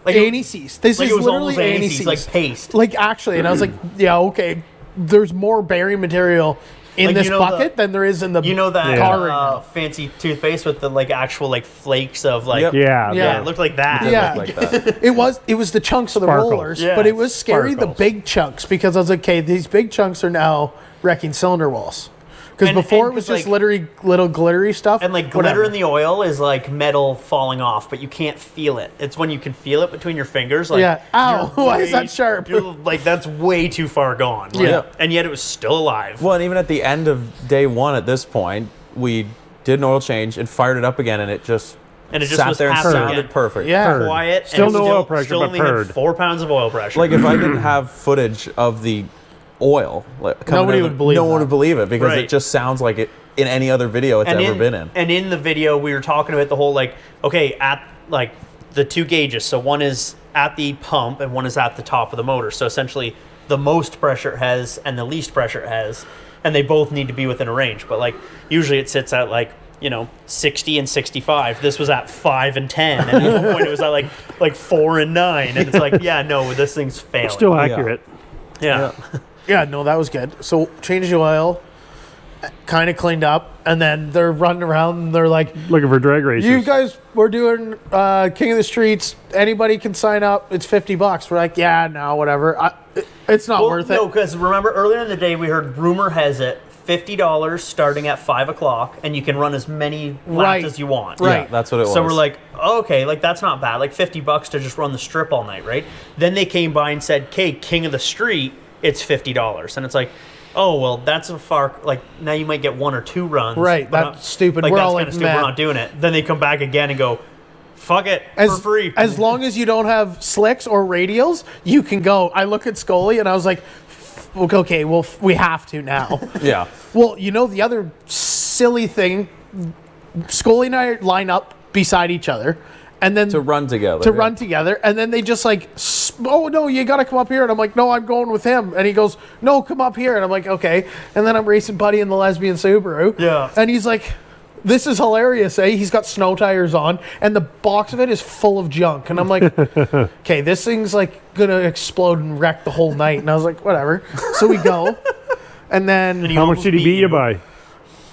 Like it- anti-seize. This like is it was literally almost anti-seize, anti-seize. like paste. Like actually, and I was like, yeah, okay. There's more bearing material in Like, this you know bucket than there is in the that car right now. fancy toothpaste with the actual flakes of Yep. Yeah. Yeah. Yeah, it looked like that. Yeah. Like that. It was the chunks of the Sparkles. rollers, Yeah, but it was scary sparkles. the big chunks because I was like, okay, these big chunks are now wrecking cylinder walls. Because before and it was 'cause, just literally little glittery stuff. And glitter whatever. in the oil is like metal falling off, but you can't feel it. It's when you can feel it between your fingers. Like, Yeah. Ow, you're why is that way- sharp? you're, like that's way too far gone. Like, Yeah. And yet it was still alive. Well, and even at the end of day one, at this point, we did an oil change and fired it up again, and it just And it just sat was there and happening sounded again. perfect. Yeah. Purred. Quiet. Still and no still, oil pressure, still but only had purred. 4 pounds of oil pressure. Like if I didn't have footage of the oil, coming Nobody out of would believe no one that. would believe it because Right. it just sounds like it in any other video it's ever been in. And in the video, we were talking about the whole okay, at the 2 gauges. So one is at the pump and one is at the top of the motor. So essentially, the most pressure it has and the least pressure it has, and they both need to be within a range. But usually it sits at 60 and 65. This was at 5 and 10, and at one point it was at 4 and 9. And it's like, yeah, no, this thing's failing. Still accurate. yeah. Yeah, no, that was good. So changed the oil, kind of cleaned up, and then they're running around and they're like, Looking for drag races. you guys, we're doing King of the Streets. Anybody can sign up. It's $50. We're like, yeah, no, whatever. It's not worth No, it. because remember earlier in the day we heard rumor has it $50 starting at 5 o'clock, and you can run as many laps Right. as you want. Right. Yeah, that's what it was. So we're like, oh, okay, that's not bad. $50 to just run the strip all night, right? Then they came by and said, okay, King of the Street, it's $50. And it's like, oh, well, that's a far, now you might get 1 or 2 runs. Right, but that's stupid. We're that's all kind like, of stupid. meh. We're not doing it. Then they come back again and go, fuck it, for free. As long as you don't have slicks or radials, you can go. I look at Scully and I was like, okay, well, we have to now. Yeah. Well, the other silly thing, Scully and I line up beside each other, and then To run together. to run together, and then they just oh no, you gotta come up here, and I'm like, no, I'm going with him, and he goes, no, come up here, and I'm like, okay, and then I'm racing Buddy in the lesbian Subaru, Yeah. and he's like, this is hilarious, eh? He's got snow tires on, and the box of it is full of junk, and I'm like, okay, this thing's gonna explode and wreck the whole night, and I was like, whatever. So we go, and then And he How much almost did he beat beat you by?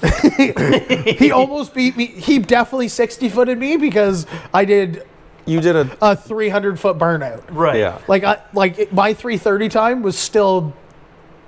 He almost beat me. He definitely 60-footed me because I did You did a 300-foot burnout. Right. yeah. My 330 time was still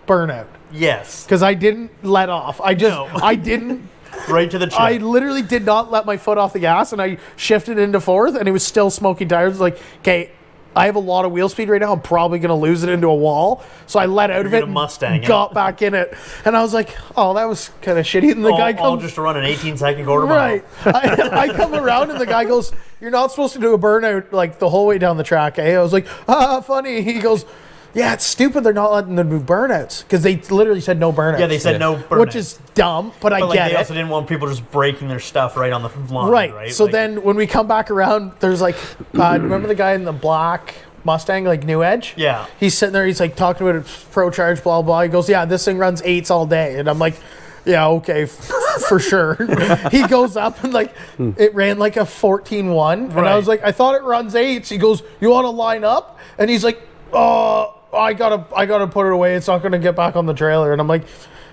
burnout Yes. because I didn't let off. I didn't. Right to the chin. I literally did not let my foot off the gas, and I shifted into fourth, and it was still smoking tires. It was like, okay, I have a lot of wheel speed right now. I'm probably going to lose it into a wall. So I let out of it gonna Mustang and it. got back in it. And I was like, oh, that was kind of shitty. And the guy all comes... just to run an 18-second quarter mile. Right. I come around, and the guy goes, you're not supposed to do a burnout like the whole way down the track, eh? I was like, funny. He goes... Yeah, it's stupid they're not letting them do burnouts because they literally said no burnouts. Yeah, they said no burnout. Which is dumb, but I But like, get they it. also didn't want people just breaking their stuff right on the line, right? So Like, then when we come back around, there's like, remember the guy in the black Mustang, like New Edge? Yeah. He's sitting there, he's like talking about a Pro Charge, blah, blah. He goes, yeah, this thing runs 8s all day. And I'm like, yeah, okay, for sure. He goes up and like, it ran like a 14.1. And I Right. was like, I thought it runs 8s. He goes, you want to line up? And he's like, I gotta put it away. It's not gonna get back on the trailer. And I'm like,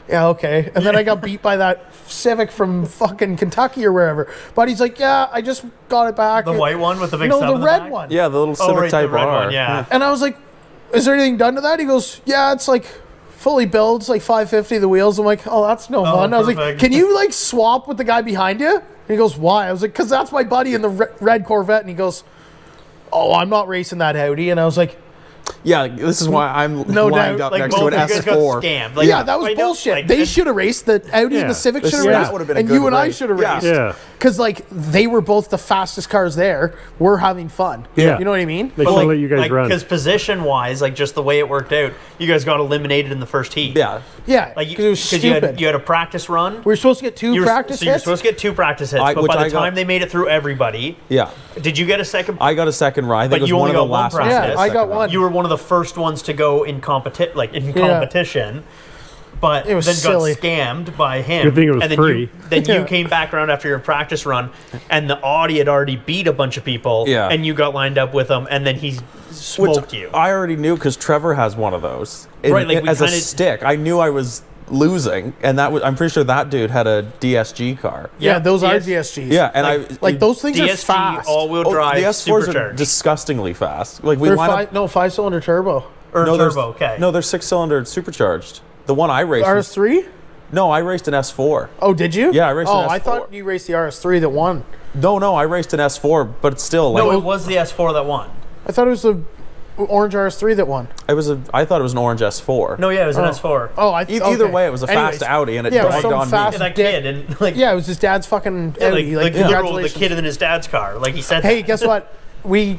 yeah, okay. And then I got beat by that Civic from fucking Kentucky or wherever. But he's like, yeah, I just got it back. the white one with the big No, sub the in red back? one. Yeah, the little Oh, Civic right, Type the red R. one, yeah. And I was like, is there anything done to that? He goes, yeah, it's like fully built. It's like 550 the wheels. I'm like, oh, that's no fun. I was like, perfect. can you like swap with the guy behind you? And he goes, why? I was like, because that's my buddy in the red Corvette. And he goes, oh, I'm not racing that Audi. And I was like, Yeah, this is why I'm No lined doubt. up Like next both to of an you guys got S4. scammed. Like, yeah, that was I know, bullshit. like, They and- should have raced. The Audi and Yeah. the Civic The should have Civic raced. would have been a And good you and I race. should have Yeah. raced. Yeah. Because, like, they were both the fastest cars there. We're having fun. Yeah. You know what I mean? They But should like, let you guys run. Because position-wise, like just the way it worked out, you guys got eliminated in the first heat. Yeah. Yeah, Like because it was stupid. you had a practice run. we were supposed to get two You were- practice so you're hits. supposed to get 2 practice hits, but which by I the got- time they made it through everybody, Yeah. did you get a second? I got a second ride. I think But it was you one only of the got one last ones. practice. to get a Yeah, I second got ride. one. You were one of the first ones to go in competition, but It was then silly. got scammed by him. Good thing it was and then free. Then Yeah. you came back around after your practice run, and the Audi had already beat a bunch of people. Yeah. And you got lined up with him, and then he Which smoked you. I already knew because Trevor has one of those. Right, like we as a kinda- stick. I knew I was losing, and that was, I'm pretty sure that dude had a DSG car. yeah, those are DS DSGs. Yeah, and Like those things are DSG fast. all-wheel Oh, drive, the S4s are supercharged, disgustingly fast. Like we They're line up, 5-cylinder turbo. or no, there's- turbo. Okay. No, they're 6-cylinder supercharged. The one I raced. was- RS3? no, I raced an S4. Oh, did you? Yeah, I raced an Oh, I S4. thought you raced the RS3 that won. No, I raced an S4, but it's still like No, it was the S4 that won. I thought it was the orange RS3 that won. I thought it was an orange S4. No, yeah, it was an S4. Oh, Either okay. way, it was a Anyways, fast Audi, and it yeah, it was dogged some on fast me. That dick. kid and like Yeah, it was his dad's fucking yeah, Audi. Like, the literal the congratulations. kid in his dad's car. Like he said. Hey, that. guess what?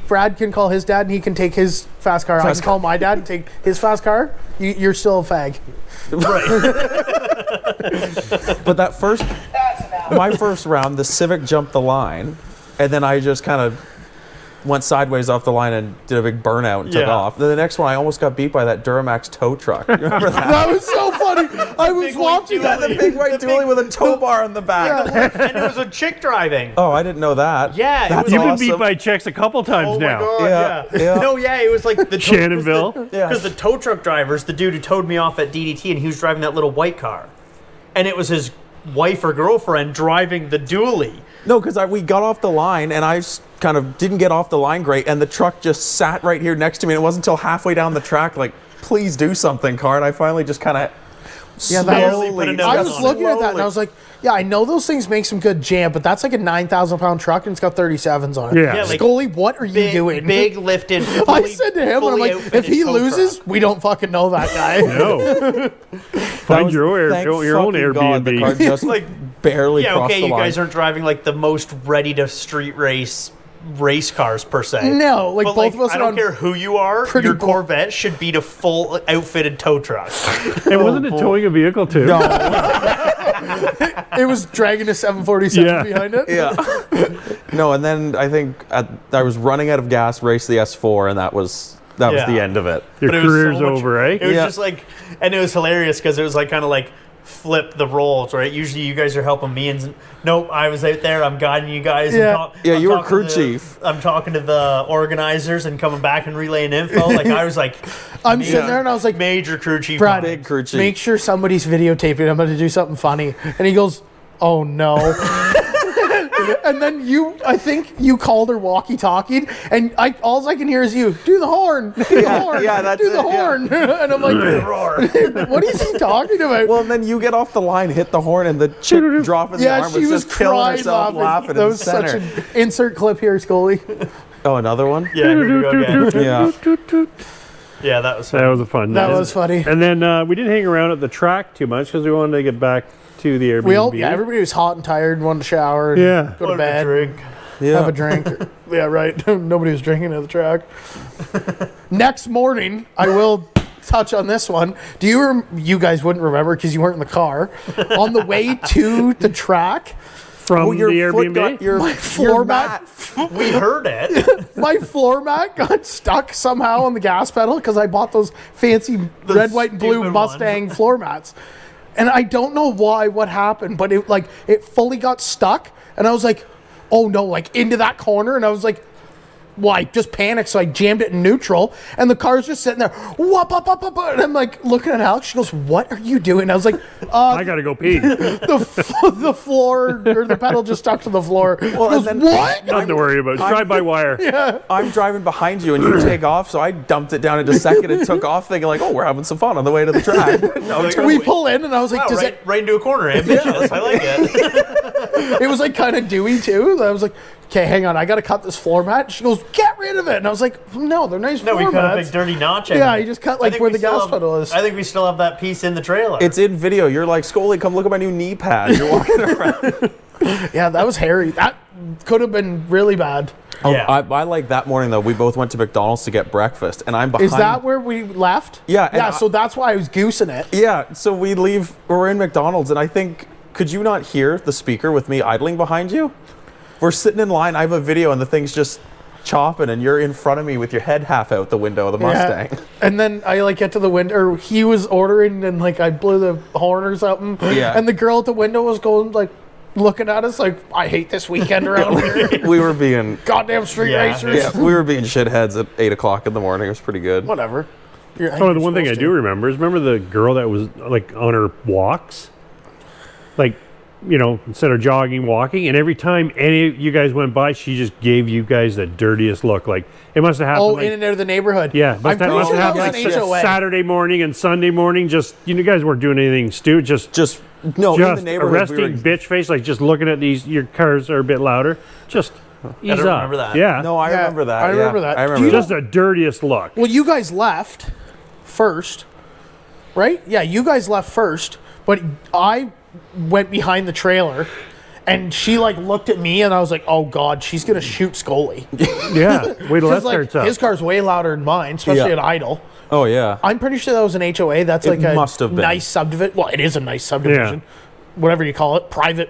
Brad can call his dad, and he can take his fast car. I Fast can call my dad and take his fast car. You're still a fag. But my first round, the Civic jumped the line, and then I just kind of went sideways off the line and did a big burnout and took Yeah. off. Then the next one, I almost got beat by that Duramax tow truck. You remember that? That was so funny. I was big watching white that. The big white dually with a tow bar in the back. And it was a chick driving. Oh, I didn't know that. Yeah, it That's was You've been awesome. beat by checks a couple times Oh now. my god! Yeah, Yeah. yeah. No, yeah, it was like the Shannonville? Yeah. Because the tow truck driver's the dude who towed me off at DDT, and he was driving that little white car, and it was his wife or girlfriend driving the dually. No, because we got off the line, and I kind of didn't get off the line great, and the truck just sat right here next to me, and it wasn't until halfway down the track, like, please do something, car, and I finally just kind of Yeah, that Slowly put a note I on was it. looking at that and I was like, yeah, I know those things make some good jam, but that's like a 9,000-pound truck and it's got 37s on it. Yeah. Yeah, like Scully, what are you big, doing? big lifted. I fully- said to him, and I'm fully like, outfitted if he tow loses, truck. we don't fucking know that guy. No. Find your own Airbnb. The car just Like, barely yeah, crossed okay, the you line. guys aren't driving like the most ready to street race cars per se. No, like But both of us I are don't on care who you are. pretty Your bull- Corvette should beat a full outfitted tow truck. And wasn't it towing a vehicle too? No, It was dragging a 747 Yeah. behind it. yeah. No, and then I think I was running out of gas, raced the S4, and that was Yeah. the end of it. Your But it was so career's much- over, eh? It was Yeah. just like, and it was hilarious because it was like kind of like flip the roles, right? Usually you guys are helping me, and nope, I was out there. I'm guiding you guys. Yeah. Yeah, I'm you were talking crew to- chief. I'm talking to the organizers and coming back and relaying info. Like I was like, I'm sitting there and I was like, major crew chief. Brad, Big crew chief. make sure somebody's videotaping. I'm going to do something funny. And he goes, oh no. And then I think you called her walkie-talkie, and all I can hear is you, do the horn, do the horn, that's do the it, horn. And I'm like, what is he talking about? Well, and then you get off the line, hit the horn, and the chick dropping the arm she was was just killing crying herself laughing That in the was such center. an insert clip here, Scully. Oh, another one? Yeah, here we go again. Yeah. Yeah, that was That was a fun That night. was funny. And then we didn't hang around at the track too much because we wanted to get back to the Airbnb. Everybody was hot and tired, wanted to shower, and Yeah. go to bed, Yeah. have a drink. Yeah, right. Nobody was drinking at the track. Next morning, I will touch on this one. Do you guys wouldn't remember because you weren't in the car. On the way to the track, From your the foot Airbnb. got your floor mat. We heard it. My floor mat got stuck somehow on the gas pedal because I bought those fancy red, white, and blue stupid Mustang floor mats. And I don't know what happened, but it fully got stuck. And I was like, oh no, like into that corner. And I was like, well, I just panicked, so I jammed it in neutral, and the car's just sitting there. Whoop, up, up, up, and I'm like looking at Alex. She goes, "What are you doing?" I was like, I gotta go pee. the floor or the pedal just stuck to the floor." Well, She goes, and then- what? Nothing to worry about. Drive by wire. I'm driving behind you and you take off, so I dumped it down into second and took off thinking like, oh, we're having some fun on the way to the track. No, turn We away. pull in, and I was like, Wow, "Does right into a corner. Ambitious. I like it. It was like kind of dewy too. I was like, "Okay, hang on, I got to cut this floor mat." She goes, "Get rid of it," and I was like, "No, they're nice No, we floor cut a mats." big dirty notch. in Yeah, it. you just cut, I like, think where we the still gas pedal is. I think we still have that piece in the trailer. It's in video. You're like, Scully, come look at my new knee pad. You're walking around. Yeah, that was hairy. That could have been really bad. Yeah. I like that morning though. We both went to McDonald's to get breakfast, and I'm behind. Is that where we left? Yeah, and Yeah, I- so that's why I was goosing it. Yeah. So we leave. We're in McDonald's, and I think, could you not hear the speaker with me idling behind you? We're sitting in line. I have a video, and the thing's just chopping, and you're in front of me with your head half out the window of the Mustang. Yeah. And then I get to the window, or he was ordering, and I blew the horn or something. Yeah. And the girl at the window was going looking at us like, "I hate this weekend around here. We were being Goddamn street Yeah. racers." yeah, we were being shitheads at 8 o'clock in the morning. It was pretty good. Whatever. Oh, the one thing I do remember is the girl that was on her walks, instead of jogging, walking, and every time any of you guys went by, she just gave you guys the dirtiest look. Like it must have happened. Oh, in and out of the neighborhood. Yeah, I'm must pretty have sure that was happened an HOA. Saturday morning and Sunday morning. Just you guys weren't doing anything stupid. Just In the neighborhood, arresting bitch face, just looking at these. Your cars are a bit louder. Just ease don't up. remember that. Yeah, No, I Yeah, remember that. I remember yeah. that. I Do remember you that. just the dirtiest look. Well, you guys left first, right? Yeah, you guys left first, but I went behind the trailer, and she looked at me, and I was like, "Oh God, she's gonna shoot Scully." Yeah, wait till that 'Cause, starts up. his car's way louder than mine, especially Yeah. at idle. Oh yeah. I'm pretty sure that was an HOA. That's It a must have been. nice subdivision. Well, it is a nice subdivision, whatever you call it, private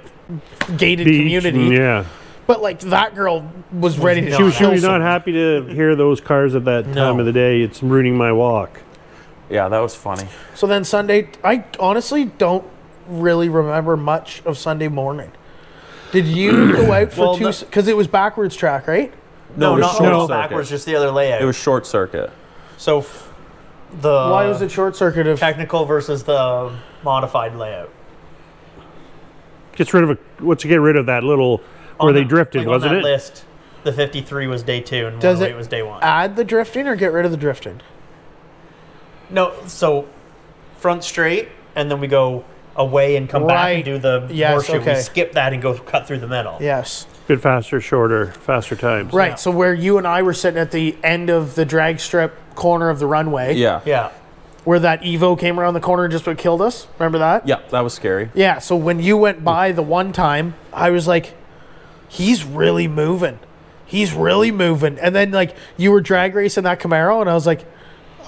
gated Beach, community. Yeah, But that girl was ready to she was kill not someone. happy to hear those cars at that time of the day. It's ruining my walk. Yeah, that was funny. So then Sunday, I honestly don't really remember much of Sunday morning. Did you go out for Well, two? Because it was backwards track, right? No, it was not short all circuit. backwards, just the other layout. It was short circuit. So the Why was it short circuit? technical versus the modified layout? Gets rid of get rid of that little where On they the- drifted, on wasn't that it? list, the 53 was day 2 and Does 108 it was day 1. add the drifting or get rid of the drifting? No, so front straight, and then we go away and come back Right. and do the Yes, horseshoe. okay. We skip that and go cut through the middle. Yes. Bit faster, shorter, faster times. Right. Yeah. So where you and I were sitting at the end of the drag strip corner of the runway, Yeah. Yeah. where that Evo came around the corner and just about killed us. Remember that? Yeah, that was scary. Yeah. So when you went by the one time, I was like, he's really moving. He's really moving. And then you were drag racing that Camaro, and I was like,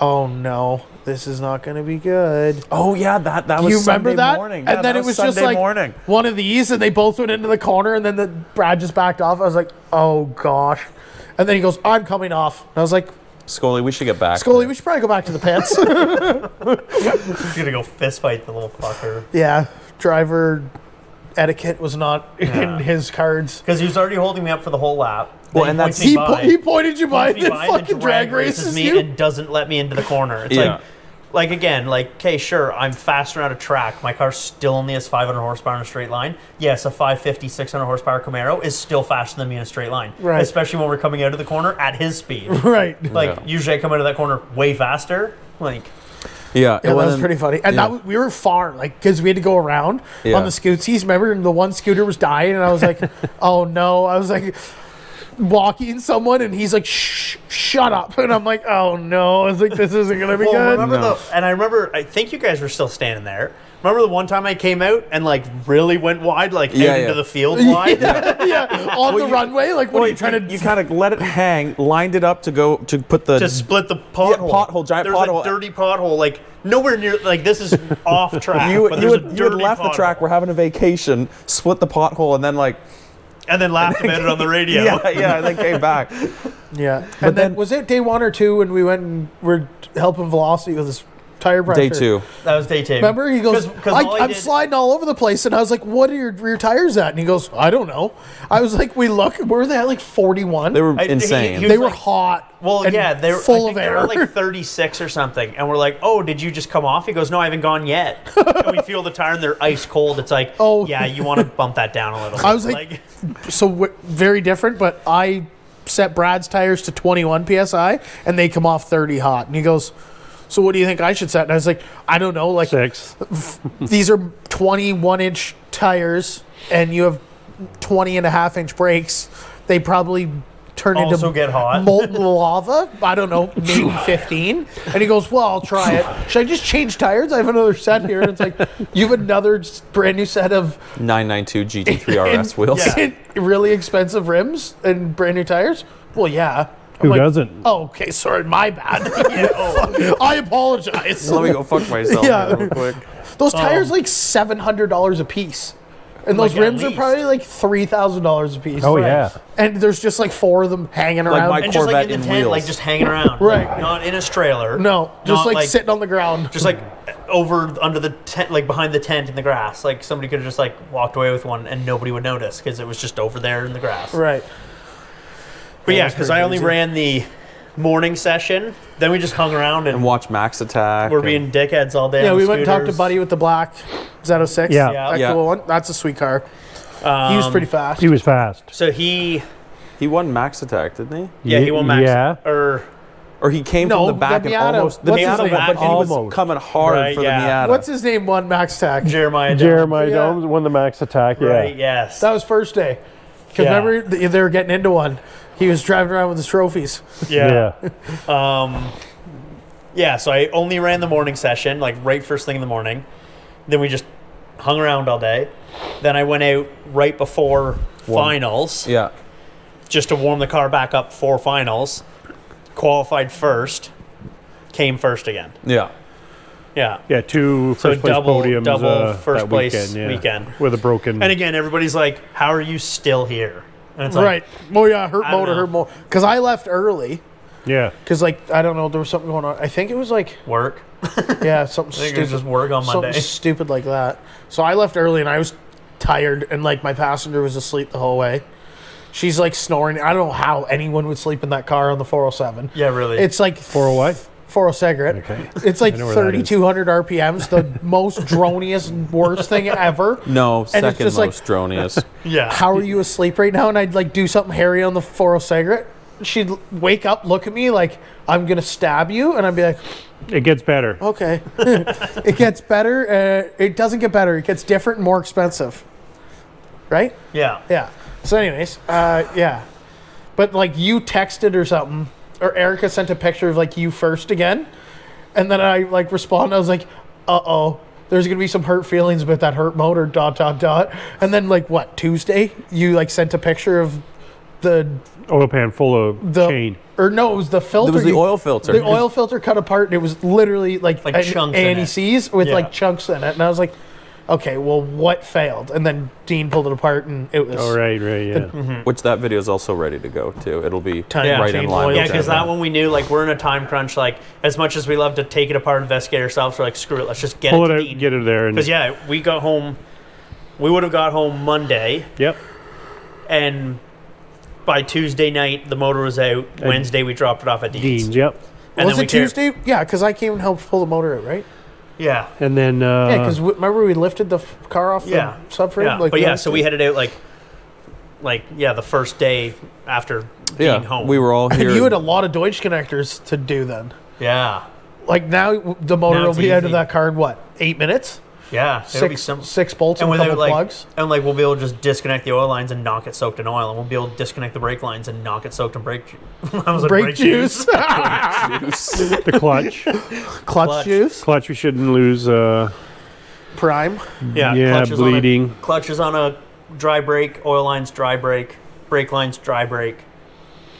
oh no, this is not going to be good. Oh yeah, that was You remember Sunday that? morning. And then it was just Sunday morning. one of these, and they both went into the corner, and then Brad just backed off. I was like, oh gosh. And then he goes, I'm coming off. And I was like, Scully, we should get back. Scully, we should probably go back to the pits. He's gonna go fist fight the little fucker Yeah, driver etiquette was not Yeah. in his cards. because he was already holding me up for the whole lap. Well, Then and that's- points me by, He pointed you by points me and by, fucking then drag races me you. and doesn't let me into the corner. It's Yeah. like like, again, like, okay, sure, I'm faster on a track. My car still only has 500 horsepower in a straight line. Yes, a 550, 600 horsepower Camaro is still faster than me in a straight line. Right. Especially when we're coming out of the corner at his speed. Right. Like, usually I come out of that corner way faster. Like, Yeah, Yeah, that was pretty funny. And yeah. we were far, like, because we had to go around Yeah. on the scootsies. Remember, and the one scooter was dying, and I was like, oh no. I was like, walking someone, and he's like, shut up. And I'm like, oh no. I was like, this isn't going to be good. remember I think you guys were still standing there. Remember the one time I came out and, like, really went wide, like, Yeah, out yeah. into the field wide? Yeah, on the runway. Like, what are you trying to... You kind of let it hang, lined it up to put the... To split the pothole. Giant There's pothole. a dirty pothole, like, nowhere near, like, this is off track. You but had there's a dirty left the pothole. track, we're having a vacation, split the pothole, and then, like... And then laughed about it on the radio. Yeah, and then came back. Yeah. And then, then- was it day 1 or 2 when we went and were helping Velocity with his tire pressure? Day 2. That was day 2. Remember, he goes, 'Cause all I I'm did- sliding all over the place, and I was like, what are your rear tires at? And he goes, I don't know. I was like, we look, where were they at, like 41? They were I- he- insane. he They was were like- hot. Well, and yeah, they were full I of think air. they were like 36 or something, and we're like, "Oh, did you just come off?" He goes, "No, I haven't gone yet." And we feel the tire, and they're ice cold. It's like, Oh. yeah, you want to bump that down a little. I was like, very different, but I set Brad's tires to 21 psi, and they come off 30 hot. And he goes, so what do you think I should set? And I was like, I don't know. Like, 6. these are 21-inch tires, and you have 20.5-inch brakes. They probably turn Also into get hot. molten lava. I don't know, maybe 15. And he goes, well, I'll try it. Should I just change tires? I have another set here. And it's like, you have another brand new set of 992 GT3 RS wheels. Yeah. really expensive rims and brand new tires. Well, yeah. I'm Who like, doesn't? Oh, okay, sorry, my bad. I apologize. Let me go fuck myself Yeah. real quick. Those tires like $700 a piece, and those Like, at rims are least. probably like $3,000 a piece. Oh, yeah. And there's just like 4 of them hanging Like around. my and just like Corvette in the in tent, wheels. like just hanging around, Right. Like, not in a trailer. No, just Not like sitting on the ground. just like over under the tent, like behind the tent in the grass. Like somebody could have just like walked away with one, and nobody would notice because it was just over there in the grass. Right. But yeah, that's because pretty I only crazy. ran the morning session. Then we just hung around and And watch Max Attack. we're and- being dickheads all day. Yeah, on we the went and talked to scooters. Buddy with the black Z06. Yeah. That Yeah. cool one. That's a sweet car. He was pretty fast. He was fast. So he won Max Attack, didn't he? he won Max. Yeah. Or Or he came No, from the back the and Miata. almost... The What's his Miata name? won, but he was Almost. coming hard Right, for yeah. the Miata. What's his name? Won Max Tack. Jeremiah. Jeremiah Yeah. Domes won the Max Attack. Yeah. Right. Yes. That was first day. Because Yeah. remember, they were getting into one. He was driving around with his trophies. Yeah. Yeah. So I only ran the morning session, like right first thing in the morning. Then we just hung around all day. Then I went out right before finals, Yeah. just to warm the car back up for finals. Qualified first, came first again. Yeah. Yeah. Yeah, 2 So first place podiums double first that place weekend. With a broken. And again, everybody's like, "How are you still here?" And it's Right. Oh, yeah, hurt I don't motor, know. hurt motor. Because I left early. yeah. Because, like, I don't know, there was something going on. I think it was like, work. yeah, something I think it was stupid. just work on Something Monday. stupid like that. So I left early, and I was tired, and, like, my passenger was asleep the whole way. She's, like, snoring. I don't know how anyone would sleep in that car on the 407. Yeah, really. It's like 4 what? 40 cigarette. Okay. It's like I know where that is. 3,200 RPMs, the most droniest, worst thing ever. No, it's second just like- most droniest. yeah. How are you asleep right now? And I'd like do something hairy on the 40 cigarette. She'd wake up, look at me like, I'm going to stab you. And I'd be like, It gets better. okay. It gets better. It doesn't get better. It gets different and more expensive. Right? Yeah. Yeah. So anyways, yeah. But like you texted or something, or Erica sent a picture of like you first again. And then I like responded. I was like, uh-oh. There's going to be some hurt feelings about that hurt motor, ... And then like what, Tuesday? You like sent a picture of the Oil pan full of the chain. or no, it was the filter. It was the you- oil filter. The oil filter cut apart, and it was literally like chunks in it. ANECs with Yeah. like chunks in it. And I was like, okay, well, what failed? And then Dean pulled it apart, and it was Oh, right, yeah. Which that video is also ready to go, too. It'll be Time Yeah. right in change line oil. Yeah, with because that. that one we knew, like, we're in a time crunch. Like, as much as we love to take it apart, investigate ourselves, we're like, screw it, let's just get Pull it it to out, Dean. get it there. Because, yeah, we got home, we would have got home Monday, Yep. and by Tuesday night, the motor was out. Wednesday, we dropped it off at Dean's. Dean's, yep. And Was then it Tuesday? Yeah, because I came and helped pull the motor out, right? Yeah. And then Yeah, because remember we lifted the car off Yeah. the subframe? Yeah. Like But the yeah, other so day? we headed out the first day after being home. we were all here. And you had a lot of Deutsch connectors to do then. Yeah. Like now the motor Now will it's be out of easy. that car in what, 8 minutes? Yeah. It'll be Six bolts and a without, couple plugs. And we'll be able to just disconnect the oil lines and not get soaked in oil, and we'll be able to disconnect the brake lines and not get soaked in brake. I was like, Brake juice, the clutch. clutch juice, Clutch, we shouldn't lose. prime. Yeah. Yeah, clutch is bleeding. Clutch is on a dry brake. Oil lines dry brake. Brake lines dry brake.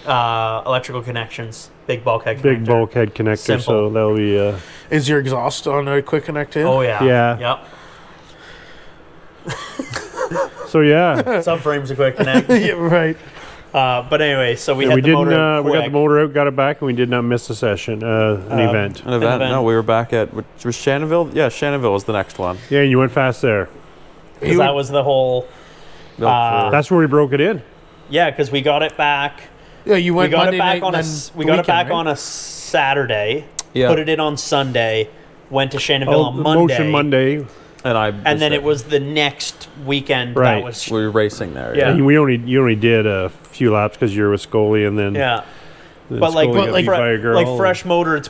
Electrical connections. Big bulkhead connector. Big bulkhead connector, Simple. so that'll be. Is your exhaust on a quick connect too? Oh yeah. Yeah. Yep. So yeah, Subframe's a quick connect. Yeah, right. But anyway, so we yeah had we the didn't. motor out We got the quick. motor out, got it back, and we did not miss a session, an event. An event. event. No, we were back at which was Shannonville. Yeah, Shannonville was the next one. Yeah, and you went fast there. Because that was the whole. No, That's where we broke it in. Yeah, because we got it back. Yeah, you We went got Monday it back night on and a. then We the got it weekend, back right? on a Saturday. Yeah. Put it in on Sunday. Went to Shannonville on the Monday. Motion Monday. And then it was the next weekend. Right. That was. we were racing there. Yeah. And you only did a few laps because you were with Scully, and then Yeah. then But like, Scully got beat by a girl. fresh motor, it's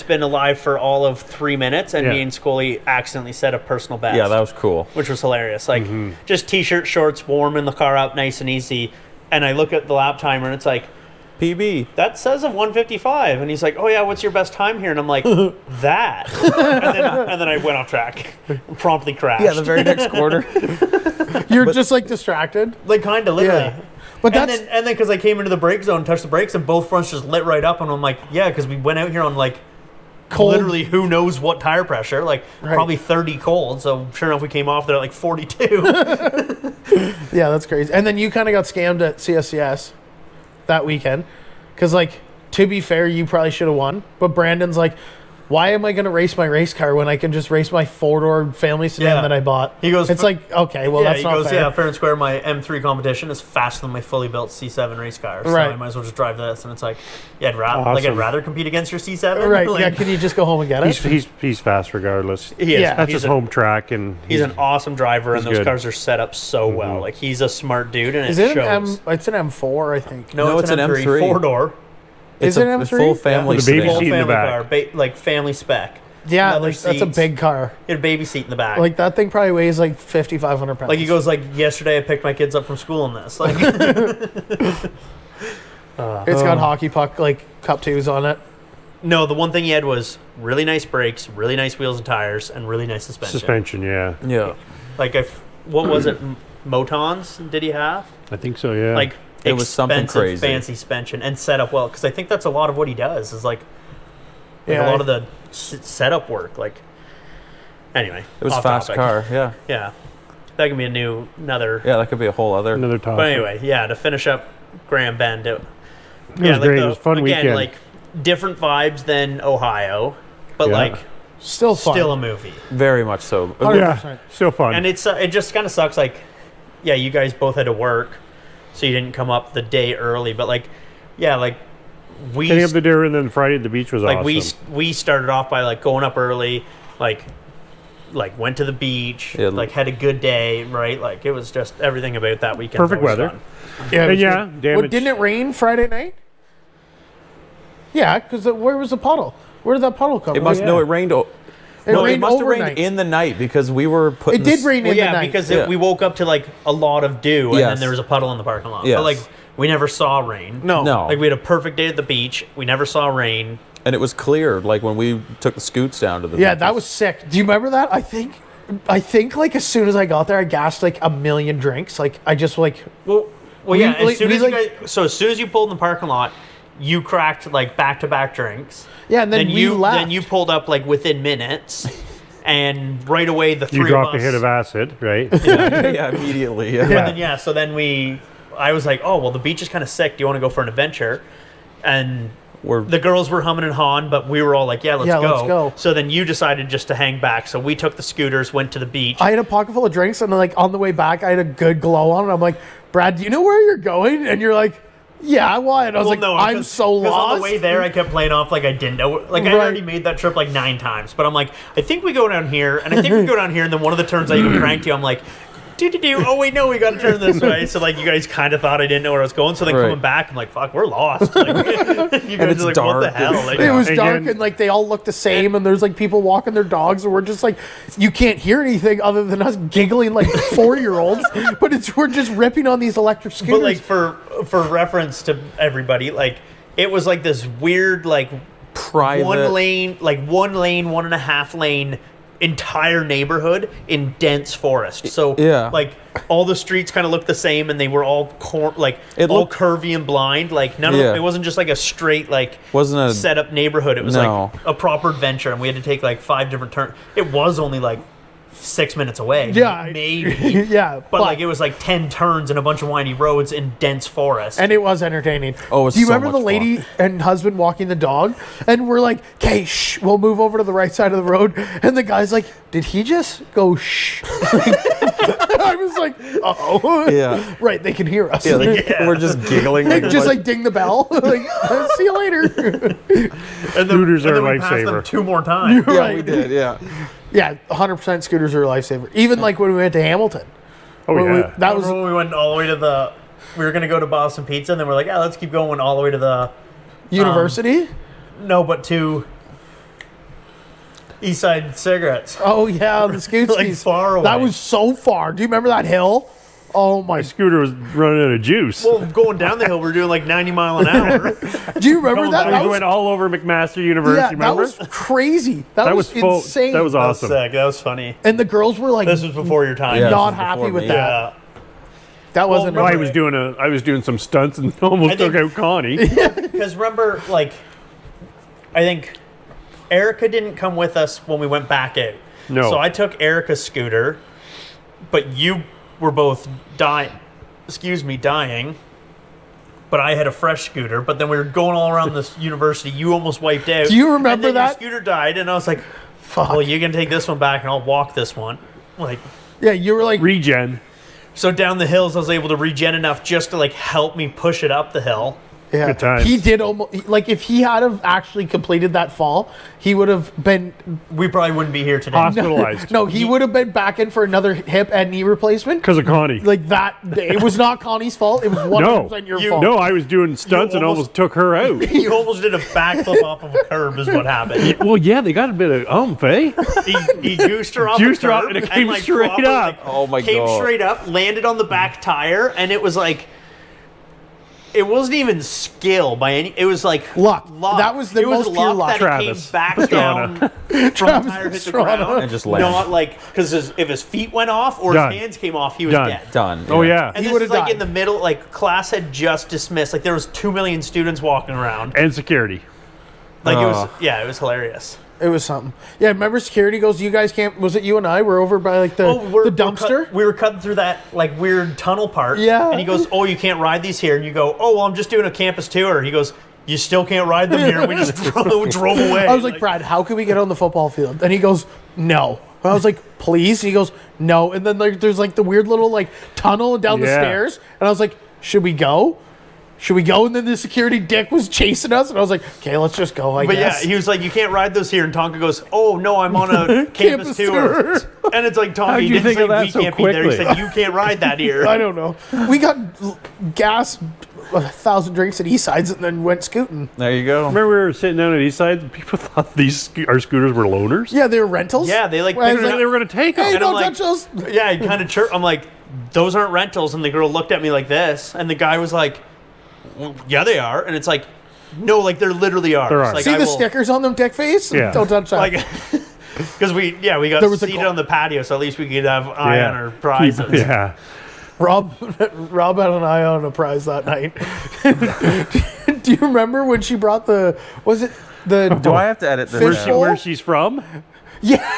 been alive for all of 3 minutes, and Yeah. me and Scully accidentally set a personal best. Yeah, that was cool. which was hilarious. Like just t-shirt, shorts, warming the car up nice and easy. And I look at the lap timer, and it's like, PB. that says a 155, and he's like, "Oh yeah, what's your best time here?" And I'm like, "That." and then I went off track, promptly crashed. Yeah, the very next quarter. You're just like distracted. like kind of literally. Yeah. But And that's then because I came into the brake zone, touched the brakes, and both fronts just lit right up, and I'm like, yeah, because we went out here on like cold. literally who knows what tire pressure, like Right. probably 30 cold. So sure enough, we came off there at like 42. Yeah, that's crazy. And then you kind of got scammed at CSCS that weekend. Because, like, to be fair, you probably should have won. But Brandon's like, why am I going to race my race car when I can just race my four-door family sedan Yeah. that I bought? He goes, it's like, okay, well, yeah, that's he not goes, fair. yeah, fair and square. My M3 competition is faster than my fully built C7 race car, so Right. I might as well just drive this. And it's like, yeah, I'd Awesome. rather compete against your C7. Right, Like, yeah, can you just go home and get it? He's fast regardless. he is. Yeah. That's he's his home track, and He's an awesome driver, and he's those good. cars are set up so well. Like he's a smart dude, and Is it it an shows. it's an M4, I think. No, it's an M3, M3. 4-door, It's Is it a M3? full family With a baby sedan. full seat in the family back. car, like family spec. Yeah, Leather like, that's a seats. big car. He had a baby seat in the back. Like, that thing probably weighs like 5,500 pounds. Like he goes like, yesterday I picked my kids up from school in this. Like, It's got hockey puck, like, cup twos on it. no, the one thing he had was really nice brakes, really nice wheels and tires, and really nice suspension. Yeah, Yeah. Like, what was it? Motons did he have? I think so. Yeah, Like, It was something expensive, crazy. fancy suspension and set up well. Because I think that's a lot of what he does. Is like Yeah, a lot of the setup work. Like, anyway, It was a off fast topic. car. Yeah. Yeah, that can be another. Yeah, that could be a whole other. another topic. But anyway, yeah, to finish up Grand Bend, it was great. It was a fun again, weekend. like different vibes than Ohio, but Yeah. like Still fun. still a movie. Very much so. Oh, yeah, 100%. still fun. And it just kind of sucks. Like, yeah, you guys both had to work, so you didn't come up the day early. But like, yeah, like we Getting up the dinner and then Friday at the beach was like awesome. we started off by like going up early, like went to the beach, Yeah. like had a good day, right? Like it was just everything about that weekend. Perfect was weather. fun. Yeah, it And was yeah, good. damage. What, didn't it rain Friday night? Yeah, because where was the puddle? Where did that puddle come It from? must. yeah. No, it rained. It No, it rained must have overnight. rained in the night because we were putting. It did rain Well, in yeah, the night. because Yeah. we woke up to like a lot of dew, and Yes. then there was a puddle in the parking lot. Yes. But like we never saw rain. no. Like we had a perfect day at the beach. We never saw rain. and it was clear. Like when we took the scoots down to the. Yeah, beaches. that was sick. Do you remember that? I think like as soon as I got there, I gassed like a million drinks. Like I just like Well, We- yeah. we- As soon we, as you like- guys, so as soon as you pulled in the parking lot, you cracked like back-to-back drinks. yeah, and then, we you left. then you pulled up like within minutes, and right away the three you dropped of a us. hit of acid, right? yeah, immediately. Yeah. And then I was like, oh well, the beach is kind of sick. Do you want to go for an adventure? And We're the girls were humming and hawing, but we were all like, yeah, let's Yeah, go. let's go. So then you decided just to hang back. So we took the scooters, went to the beach. I had a pocket full of drinks, and then like on the way back, I had a good glow on, and I'm like, Brad, do you know where you're going? And you're like, Yeah, why? And I was like, I'm 'cause- so 'cause lost. on the way there, I kept playing off like I didn't know. Like I Right. already made that trip like 9 times, but I'm like, I think we go down here, and I think we go down here, and then one of the turns I even cranked you. I'm like, do. Oh wait, no, we got to turn this way. So like, you guys kind of thought I didn't know where I was going. So then Right. coming back, I'm like, fuck, we're lost. Like, you guys it's are like, what dark the hell? and- Like, It was And dark again- and like they all look the same, and there's like people walking their dogs, and we're just like, you can't hear anything other than us giggling like 4-year-olds. But we're just ripping on these electric scooters. But like for reference to everybody, like it was like this weird like Private. one lane, 1.5 lane entire neighborhood in dense forest. So Yeah. like all the streets kind of looked the same, and they were all It all looked- curvy and blind. Like none of Yeah. them, it wasn't just like a straight like Wasn't a- set up neighborhood. It was No. like a proper adventure, and we had to take like 5 different turns. It was only like 6 minutes away. Yeah. maybe. yeah, But like it was like 10 turns and a bunch of windy roads in dense forest. and it was entertaining. Oh, it was do you so remember the much lady fun. and husband walking the dog? And we're like, okay, shh, we'll move over to the right side of the road. And the guy's like, did he just go shh? I was like, oh, Yeah. right, they can hear us. Yeah, we're just giggling. Like, just like ding the bell. Like, see you later. And Scooters are a we passed them lifesaver. 2 more times. yeah, right. we did. Yeah. Yeah, 100% scooters are a lifesaver. Even like when we went to Hamilton. Oh When we- yeah. that was Remember when we went all the way to we were going to go to Boston Pizza, and then we're like, yeah, let's keep going all the way to the, university. no, but to East Side Cigarettes. Oh yeah, the Scootskies. Like, far away. That was so far. Do you remember that hill? Oh my! Scooter was running out of juice. Well, going down the hill, we're doing like 90 mile an hour. Do you remember that? we That was, went all over McMaster University. yeah, that remember? was crazy. That, That was, was full- insane. that was That was awesome. sick. That was funny. And the girls were like This was before your time. Yeah. not this was happy before with me. that. Yeah. That wasn't. Well, I right. was doing some stunts and almost I think- took out Connie. Because remember, like, I think Erica didn't come with us when we went back out. No. So I took Erica's scooter, but you were both dying. But I had a fresh scooter. But then we were going all around this university. You almost wiped out. Do you remember and then that? Your scooter died, and I was like, Fuck. well, you can take this one back, and I'll walk this one. Like, Yeah, you were like. Regen. so down the hills, I was able to regen enough just to like help me push it up the hill. Yeah. Good times. He did almost like if he had have actually completed that fall, he would have been. We probably wouldn't be here today. Hospitalized. No, he would have been back in for another hip and knee replacement. Because of Connie. Like that day, it was not Connie's fault. It was 100% your You- fault. No, I was doing stunts and almost- almost took her out. You almost did a backflip off of a curb, is what happened. Well, yeah, they got a bit of eh? He goosed her off Juiced the her up curb and it came straight proper, up. Oh my came God. straight up, landed on the back tire, and it was like, it wasn't even skill by any. It was like Luck. That was the it was most pure luck. that it came Travis back Pastrana. down from the tire hit the Pastrana. ground And just landed. not like because if his feet went off or Done. his hands came off, he was Done. dead. Done. Oh, yeah. And He this would've is like died. in the middle, like class had just dismissed. Like there was 2 million students walking around. And security. Like it Oh. was, yeah, it was hilarious. It was something. Yeah, remember security goes, you guys can't, was it you and I? We're over by like the dumpster? We were cutting through that like weird tunnel part. Yeah. And he goes, "Oh, you can't ride these here." And you go, "Oh, well, I'm just doing a campus tour." He goes, "You still can't ride them here." And we just drove away. I was like, Brad, how can we get on the football field? And he goes, no. I was like, please? He goes, no. And then like, there's like the weird little like tunnel down the Yeah. stairs. And I was like, should we go? Should we go? And then the security dick was chasing us. And I was like, okay, let's just go, I But guess. yeah, he was like, "You can't ride those here." And Tonka goes, "Oh no, I'm on a campus tour." And it's like, Tonka, How'd he you didn't think say of that we so can't be there. He quickly? said, "You can't ride that here." I don't know. We got gas, 1,000 drinks at Eastside's and then went scooting. There you go. Remember we were sitting down at Eastside and people thought our scooters were loaners? Yeah, they were rentals. Yeah, they like Well, I picked was it like, They were going to take them. hey, And I'm don't like- touch us. Yeah, he kind of chirped. I'm like, "Those aren't rentals." And the girl looked at me like this, and the guy was like, "Well, yeah, they are." And it's like, no, like they're literally ours. They're ours. Like, See I the will- stickers on them dick face? Yeah. Don't touch that. Like, because we got There was a seated goal. on the patio, so at least we could have eye on our prizes. Yeah. Rob had an eye on a prize that night. Do you remember when she brought the? Was it the? Do I have to edit this? Fish out? bowl? Where she's from? Yeah.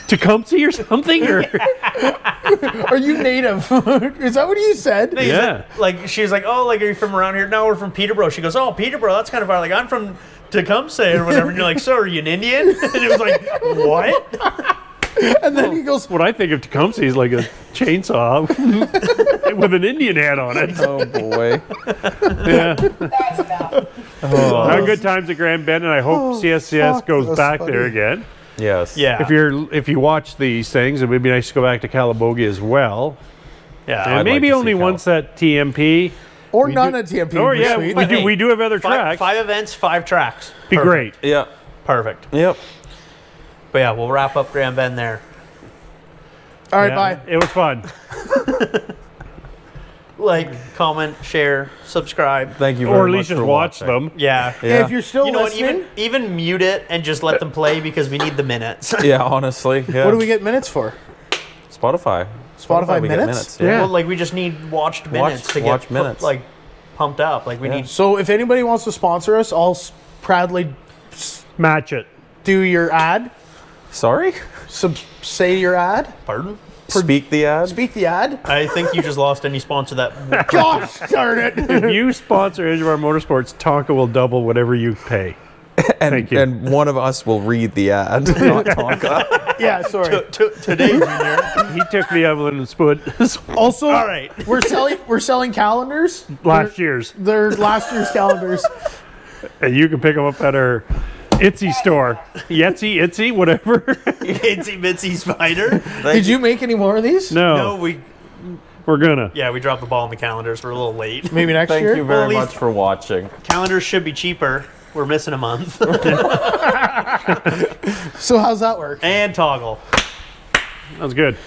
Tecumseh or something? Or Are you native? Is that what you said? He Yeah. said, like she was like, "Oh, like are you from around here?" "No, we're from Peterborough." She goes, "Oh, Peterborough, that's kind of far." Like, "I'm from Tecumseh or whatever." And you're like, "So are you an Indian?" And it was like, "What?" And then he goes, What I think of Tecumseh is like a chainsaw with an Indian hat on it. Oh boy. Yeah. That's enough. Had good times at Grand Bend, and I hope CSCS fuck, goes that's back funny. there again. Yes. Yeah. If you watch these things, it would be nice to go back to Calabogie as well. yeah. And I'd maybe like to only see once at TMP. or We none do- at TMP. Or would be yeah, sweet. we do have other tracks. Five events, 5 tracks. Be Perfect. great. Yeah. Perfect. Yep. But yeah, we'll wrap up Grand Bend there. All right, Yeah, bye. It was fun. Like, comment, share, subscribe. Thank you very Or at much least just for watch watching. them. Yeah. Yeah. If you're still You know what? listening, Even mute it and just let them play because we need the minutes. Yeah, honestly. Yeah. what do we get minutes for? Spotify. Spotify we get minutes? Yeah. Well, like we just need watched minutes to watch get minutes. like pumped up. Like we Yeah. need. So if anybody wants to sponsor us, I'll proudly Match it. do your ad. Sorry? Say your ad. Pardon? Speak the ad? Speak the ad. I think you just lost any sponsor that. Gosh darn it. If you sponsor Angevaare Motorsports, Tonka will double whatever you pay. Thank you. And one of us will read the ad, not Tonka. Yeah, sorry. Today, Junior. He took the Evelyn and Spud Also, All right. we're selling calendars. last year's, They're last year's calendars. and you can pick them up at our Itsy store. Itsy, whatever. Itsy bitsy spider. Did you make any more of these? No, No, we're gonna. yeah, we dropped the ball on the calendars. We're a little late. Maybe next Thank year. you very Well, at much least- for watching. Calendars should be cheaper. We're missing a month. So how's that work? And toggle. That was good.